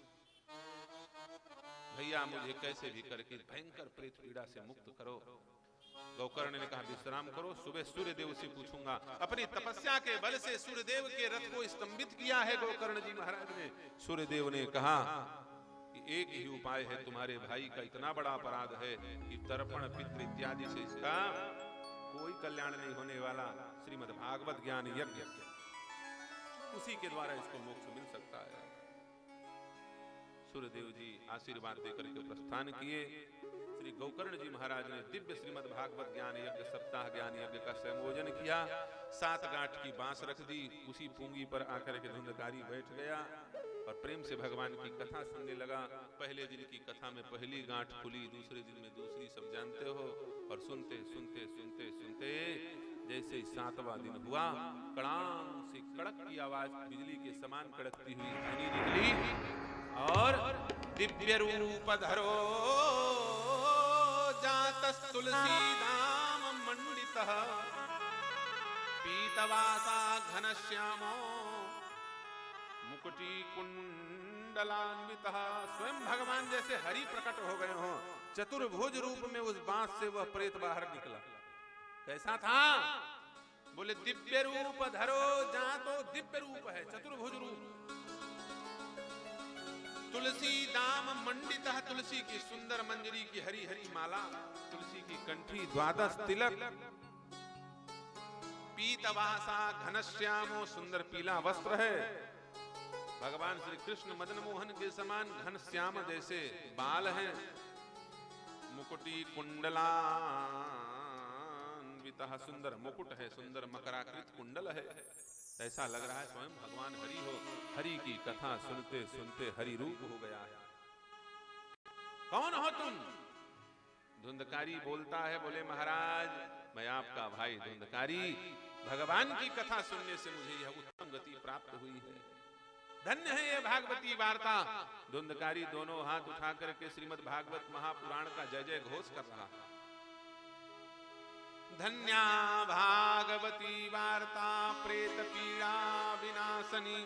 भैया मुझे कैसे भी करके भयंकर प्रेत पीड़ा से मुक्त करो। गोकर्ण ने कहा विश्राम करो, सुबह सूर्यदेव से पूछूंगा। अपनी तपस्या के बल से सूर्यदेव के रथ को स्तंभित किया है गोकर्ण जी महाराज ने। सूर्यदेव ने कहा कि एक ही उपाय है, तुम्हारे भाई का इतना बड़ा अपराध है कि तर्पण पितृ इत्यादि से इसका कोई कल्याण नहीं होने वाला। श्रीमद् भागवत ज्ञान यज्ञ, उसी के द्वारा इसको मोक्ष मिल सकता है। सूर्यदेव जी आशीर्वाद देकर के प्रस्थान किए। श्री गोकर्ण जी महाराज ने दिव्य श्रीमद् भागवत ज्ञान यज्ञ सप्ताह ज्ञान यज्ञ का संयोजन किया। 7 गांठ की बांस रख दी, उसी पूंगी पर आकर के धुंधकारी बैठ गया और प्रेम से भगवान की कथा सुनने लगा। पहले दिन की कथा में पहली गांठ खुली, दूसरे दिन में दूसरी, सब जानते हो। और सुनते सुनते सुनते सुनते जैसे ही 7वां दिन हुआ, कड़ांग से कड़क की आवाज बिजली के समान कड़कती हुई ध्वनि निकली और दिव्य रूप धरो जातस तुलसीदाम मंडितः पीतवासा घनश्यामो मुकुटी कुंडलान्वितः। स्वयं भगवान जैसे हरि प्रकट हो गए हों। चतुर्भुज रूप में उस बांस से वह प्रेत बाहर निकला। कैसा था? बोले दिव्य रूप धरो, जहां तो दिव्य रूप है, चतुर्भुज रूप। तुलसी दाम मंडितः, तुलसी की सुंदर मंजरी की हरी हरी माला, तुलसी की कंठी, 12 तिलक, पीतवासा घनश्यामो, सुंदर पीला वस्त्र है। भगवान श्री कृष्ण मदन मोहन के समान घनश्याम जैसे बाल हैं। मुकुटी कुंडलान्वितः, सुंदर मुकुट है, सुंदर मकराकृत कुंडल है। ऐसा लग रहा है स्वयं भगवान हरि हो। हरि की कथा सुनते सुनते हरि रूप हो गया है। कौन हो तुम? धुंधकारी बोलता है, बोले महाराज मैं आपका भाई धुंधकारी, भगवान की कथा सुनने से मुझे यह उत्तम गति प्राप्त हुई है। धन्य है ये भागवती वार्ता। धुंधकारी दोनों हाथ उठा करके श्रीमद् भागवत महापुराण का जय जय घोष कर रहा। धन्या भागवती वार्ता प्रेत पीड़ा विनाशनी,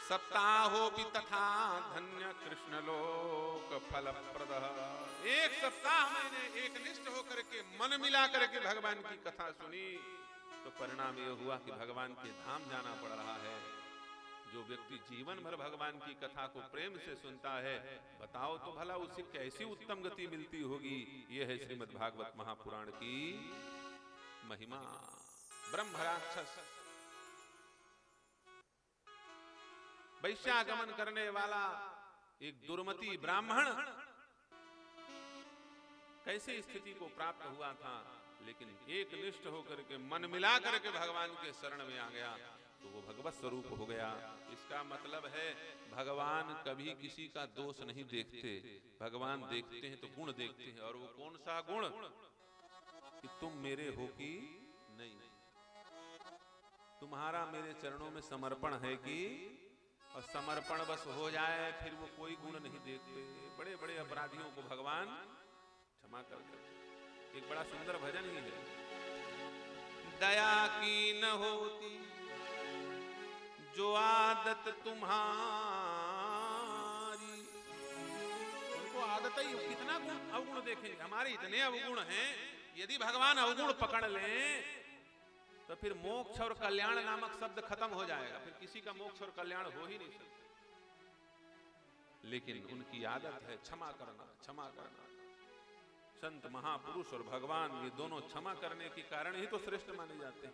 सप्ताहोपि तथा धन्य कृष्ण लोक फलप्रद। एक सप्ताह मैंने एक निष्ठ होकर के मन मिला करके भगवान की कथा सुनी, तो परिणाम यह हुआ कि भगवान के धाम जाना पड़ रहा है। जो व्यक्ति जीवन भर भगवान की कथा को प्रेम से सुनता है, बताओ तो भला उसे कैसी उत्तम गति मिलती होगी। यह है श्रीमद् भागवत महापुराण की महिमा। ब्रह्म राक्षस, वैश्यागमन करने वाला एक दुर्मति ब्राह्मण कैसे स्थिति को प्राप्त हुआ था, लेकिन एक निष्ठ होकर के मन मिला करके भगवान के शरण में आ गया तो वो भगवत स्वरूप हो गया। इसका मतलब है भगवान कभी किसी का दोष नहीं देखते, भगवान देखते हैं तो गुण देखते हैं। और वो कौन सा गुण? कि तुम मेरे हो कि नहीं, तुम्हारा मेरे चरणों में समर्पण है कि, और समर्पण बस हो जाए फिर वो कोई गुण नहीं देखते। बड़े बड़े अपराधियों को भगवान क्षमा कर देते। एक बड़ा सुंदर भजन ही है, दया की न होती जो आदत तुम्हारी। उनको आदत ही, कितना गुण अवगुण देखेंगे, हमारे इतने अवगुण हैं। यदि भगवान अवगुण पकड़ लें तो फिर मोक्ष और कल्याण नामक शब्द खत्म हो जाएगा, फिर किसी का मोक्ष और कल्याण हो ही नहीं सकता। लेकिन उनकी आदत है क्षमा करना, क्षमा करना। संत महापुरुष और भगवान ये दोनों क्षमा करने के कारण ही तो श्रेष्ठ माने जाते हैं।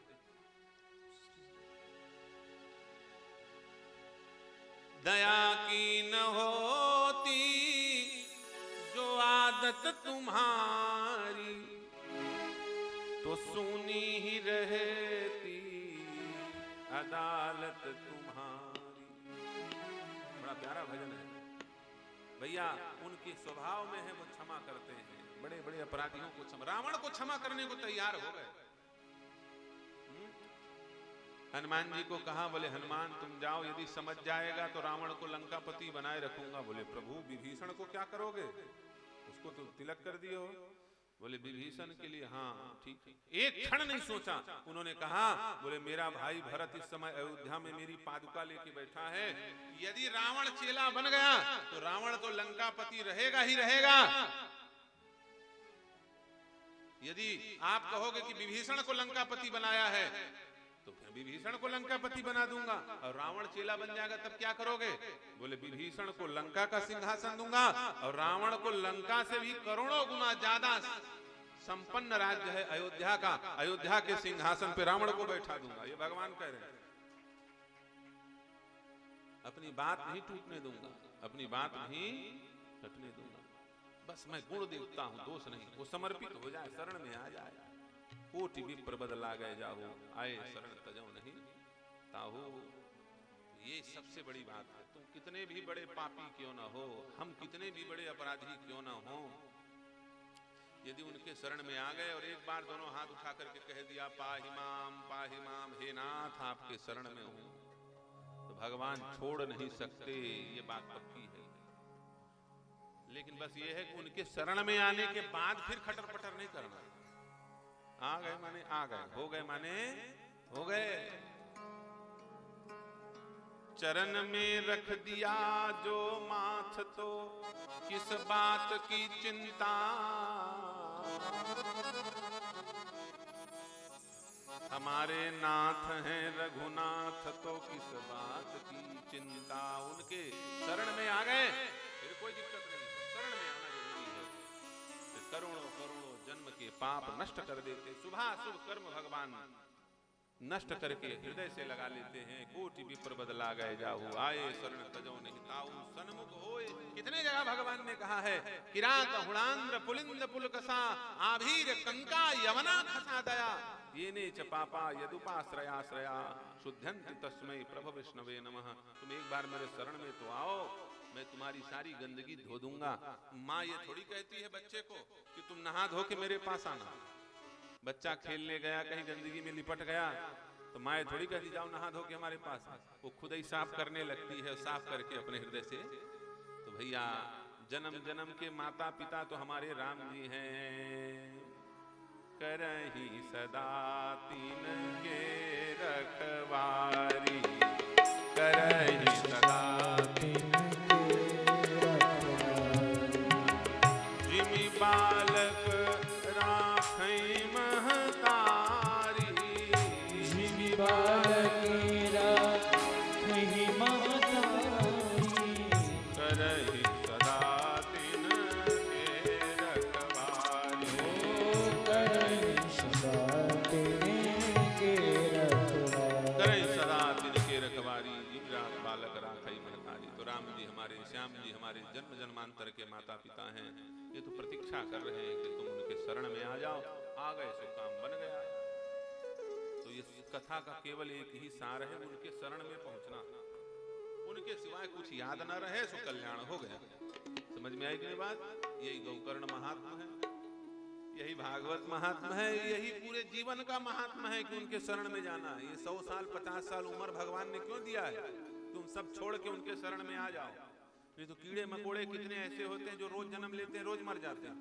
दया की न होती जो आदत तुम्हारी, तो सुनी ही रहती अदालत तुम्हारी। बड़ा प्यारा भजन है भैया। उनके स्वभाव में है वो क्षमा करते हैं, बड़े बड़े अपराधियों को क्षमा। रावण को क्षमा करने को तैयार हो गए। हनुमान जी को कहा, बोले हनुमान तुम जाओ, यदि समझ जाएगा तो रावण को लंकापति बनाए रखूंगा। बोले प्रभु विभीषण को क्या करोगे, उसको तो तिलक कर दियो। बोले विभीषण के लिए हाँ ठीक है। एक क्षण नहीं सोचा, उन्होंने कहा, बोले मेरा भाई भरत इस समय अयोध्या में मेरी पादुका लेके बैठा है, यदि रावण चेला बन गया तो रावण तो लंकापति रहेगा ही रहेगा। यदि आप कहोगे कि विभीषण को लंकापति बनाया है तो फिर विभीषण को लंकापति बना दूंगा, और रावण चेला बन जाएगा तब क्या करोगे? बोले विभीषण को लंका का सिंहासन दूंगा और रावण को लंका से भी करोड़ों गुना ज्यादा संपन्न राज्य है अयोध्या का, अयोध्या के सिंहासन पे रावण को बैठा दूंगा। ये भगवान कह रहे हैं। अपनी बात नहीं टूटने दूंगा, अपनी बात नहीं टूटने दूंगा। बस मैं गुण देवता हूं, दोष नहीं। वो समर्पित हो जाए, शरण में आ जाए। कोटि विप्र बदला गए जाहू, आए शरण तजौ नहीं ताहू। ये सबसे बड़ी बात है। तुम कितने भी बड़े पापी क्यों ना हो, हम कितने भी बड़े अपराधी क्यों ना हो, यदि उनके शरण में आ गए और एक बार दोनों हाथ उठा करके कह दिया पाहि माम, हे नाथ आपके शरण में हूं, तो भगवान छोड़ नहीं सकते। ये बात पक्की है। लेकिन बस ये है कि उनके शरण में आने के बाद फिर खटर पटर नहीं करना। आ गए माने आ गए, हो गए माने हो गए। चरण में रख दिया जो माथ तो किस बात की चिंता, हमारे नाथ हैं रघुनाथ तो किस बात की चिंता। उनके शरण में आ गए फिर कोई दिक्कत नहीं। शरण में आना जरूरी है। करोड़ों करोड़ों जन्म के पाप नष्ट कर देते, शुभाशुभ कर्म भगवान नष्ट करके हृदय से लगा लेते हैं। कोटि विप्र बदला गए जाहू, आए शरण तजौ नहीं ताऊ, सन्मुख होए। कितने जगह भगवान ने कहा है, किरात हुणांद्र पुलिंद पुलकसा, आभीर कंका यवना खसा दया, ये ने च पापा यदुपाश्रयाश्रया, शुद्धंति तस्मै प्रभु विष्णवे नमः। तुम एक बार मेरे शरण में तो आओ, मैं तुम्हारी सारी गंदगी धो दूंगा। माँ ये थोड़ी कहती है बच्चे को कि तुम नहा धो के मेरे पास आना। बच्चा खेलने गया, कहीं गंदगी में लिपट गया, तो माँ थोड़ी कहती जाओ नहा धो के हमारे पास। वो खुद ही साफ करने लगती है, साफ करके अपने हृदय से। तो भैया जन्म जन्म के माता पिता तो हमारे राम जी हैं। करही सदा तीन के रखवारी, करही सदा तीन बालक राखई महतारी, जिमि बालक राखई महतारी, करहि सदा तिन के रखवारी, करहि सदा तिन के रखवारी, करहि सदा तिन के रखवारी, जिमि बालक राखई महतारी। तो राम जी हमारे, श्याम जी हमारे जन्म जन्मांतर के माता पिता हैं। ये तो प्रतीक्षा कर रहे हैं कि तुम उनके शरण में आ जाओ। आ गए सो काम बन गया। तो ये कथा का केवल एक ही सार है, उनके शरण में पहुंचना। उनके सिवाय कुछ याद न रहे सो कल्याण हो गया। समझ में आई कि बात? यही गौकर्ण महात्मा है, यही भागवत महात्मा है, यही पूरे जीवन का महात्मा है कि उनके शरण में जाना। ये 100 साल 50 साल उम्र भगवान ने क्यों दिया है? तुम सब छोड़ के उनके शरण में आ जाओ। नहीं तो कीड़े मकोड़े कितने ऐसे होते हैं जो रोज जन्म लेते हैं, रोज मर जाते हैं।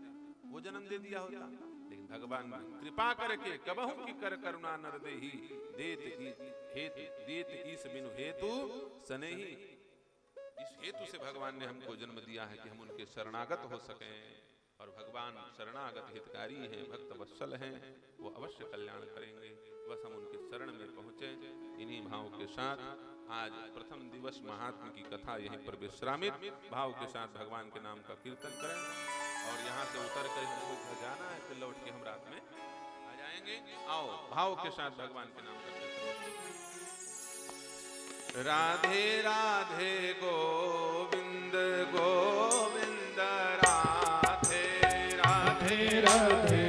वो जन्म दे दिया होता, लेकिन भगवान कृपा करके कबहू की कर करुणा नर देहि, देत ईस बिनु हेतु सनेहि। इस हेतु से भगवान ने हमको जन्म दिया है कि हम उनके शरणागत हो सकें। और भगवान शरणागत हितकारी हैं, भक्त वत्सल हैं, वो अवश्य कल्याण करेंगे। बस हम उनके शरण में पहुंचे। इन्हीं भाव के साथ आज प्रथम दिवस महात्मा की कथा यहीं पर विश्रामित। भाव के साथ भगवान के नाम का कीर्तन करें और यहाँ से उतर कर हमको घर जाना है, फिर लौट के हम रात में आ जाएंगे। आओ भाव के साथ भगवान के नाम का कीर्तन। राधे राधे गोविंद गोविंद राधे राधे राधे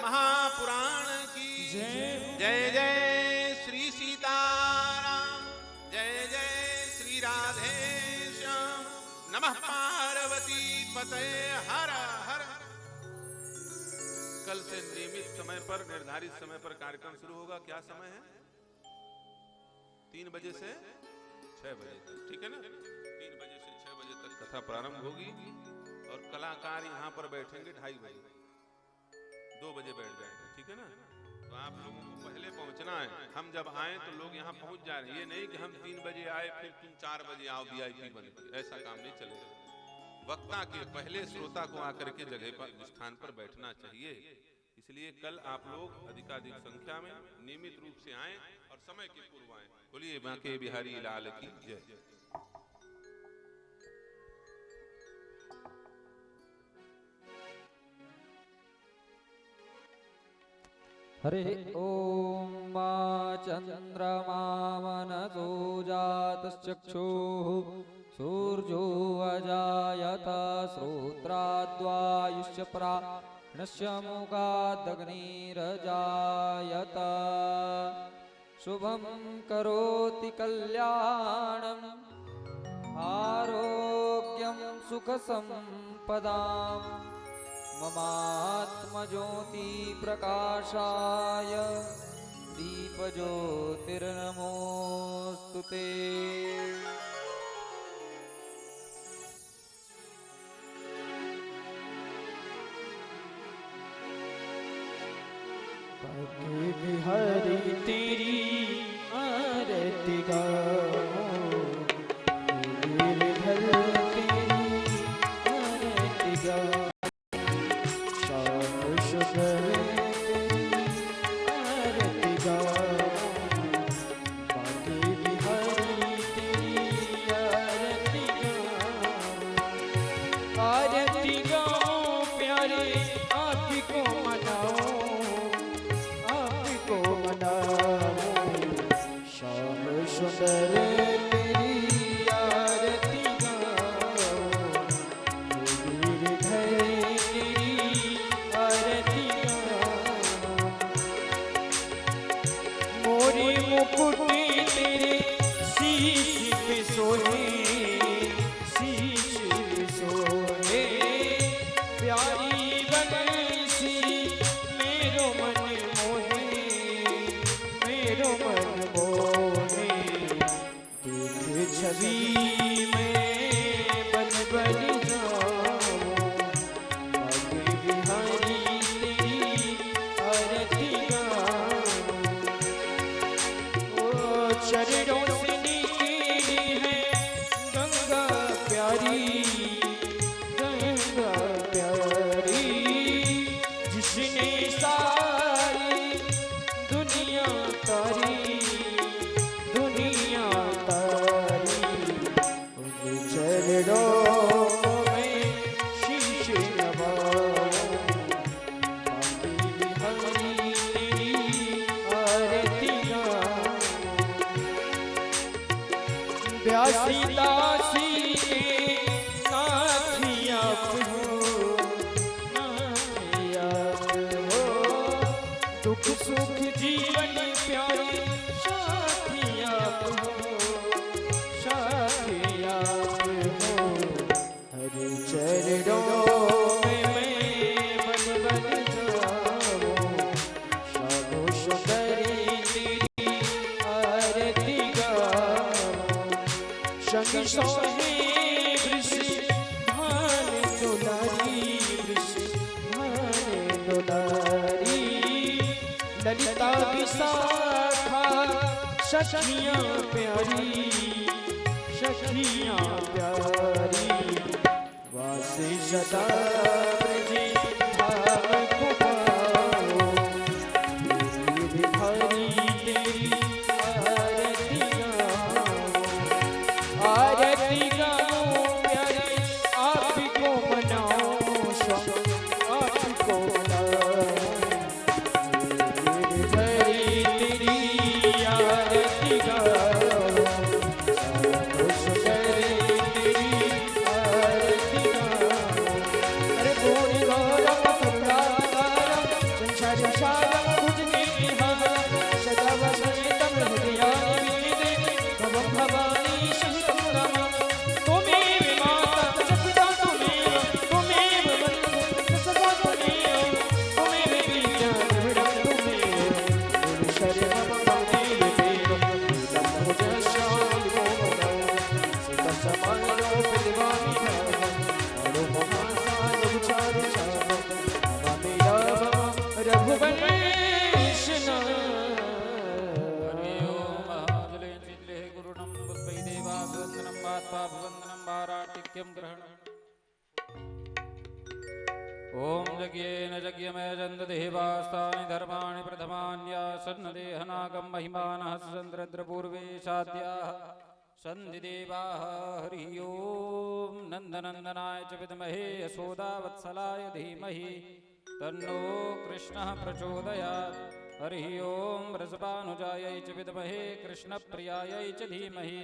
महापुराण की जय जय श्री सीताराम, जय जय श्री राधेश्याम, नमः पार्वती पते हर हर। कल से नियमित समय पर, निर्धारित समय पर कार्यक्रम शुरू होगा। क्या समय है? 3 बजे से 6 बजे तक, ठीक है ना? 3 बजे से 6 बजे तक कथा प्रारंभ होगी और कलाकार यहाँ पर बैठेंगे 2:30 बजे, 2 बजे बैठ जाएंगे, ठीक है ना? तो आप लोगों को पहले पहुंचना है। हम जब आए तो लोग यहाँ पहुंच जा रहे हैं। ये नहीं कि हम 3 बजे आए फिर तुम 4 बजे आओ VIP बन के, ऐसा काम नहीं चलेगा। वक्ता के पहले श्रोता को आकर के जगह पर, स्थान पर बैठना चाहिए। इसलिए कल आप लोग अधिकाधिक संख्या में नियमित रूप से आएं और समय के पूर्व आएं। बोलिए बांके बिहारी लाल की जय। हरे ओम मा चंद्रमा मनसो जातश्चक्षुः सूर्यो अजायत श्रोत्राद्वायुश्च प्राणस्य मुखादग्निरजायत शुभं करोति कल्याणं आरोग्यं सुखसम्पदाम् ममात्मज्योति प्रकाशाय दीपज्योतिर्नमोस्तुते। बांके बिहारी तेरी आरती गाऊं, गिरधर तेरी आरती गाऊं, ललिता विशाखा सखियां प्यारी, सखियां प्यारी, वासे सदा ब्रजे भाव को पाओ, बिहारी तेरी आरती गाओ, आरती गाओ प्यारे आपको मनाओ, आपको मनाओ, बोल विशालं भुजगेहारं सदा वसन्तं हृदयानि भवं भवानी सहितं नमः त्वमेव माता च पिता त्वमेव बन्धुः सदा त्वमेव विद्या द्रविडं त्वमेव शरणं भवदेव देवं भुजशालि गोमदं सितसमानो पिलवामि ओम यज्ञेन यज्ञमयजन्त देवास्तानि धर्माणि प्रथमान्यासन्नदेहनागं महिमानः सन्द्रद्रपूर्वे साध्याः सन्धिदेवाः हरि ओं नन्दनन्दनाय च विद्महे यशोदावत्सलाय धीमहि तन्नो कृष्णः प्रचोदयात् हरि ओं वृषभानुजायै च विद्महे कृष्णप्रियायै च धीमहि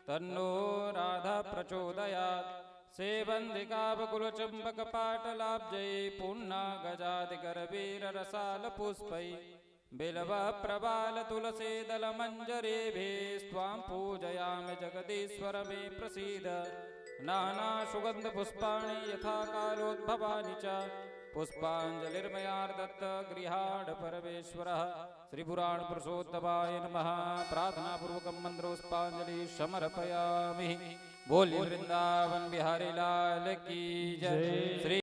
तन्नो राधा प्रचोदयात् सेवन्दिकावकुलचुम्बकपाटलाब्जै पूर्णागजादिगरवीररसालपुष्पै बिल्वप्रबालतुलसीदलमञ्जरेभिस्त्वां पूजयामि जगदीश्वर मे प्रसीद नानासुगन्धपुष्पाणि यथा कालोद्भवानि च पुष्पाञ्जलिर्मयार्दत्त गृहाण परमेश्वरः श्रीपुराणपुरुषोत्तमाय नमः प्रार्थनापूर्वकं मन्त्रोष्पाञ्जलि समर्पयामि बोलिए वृंदावन बिहारी लाल की जय। श्री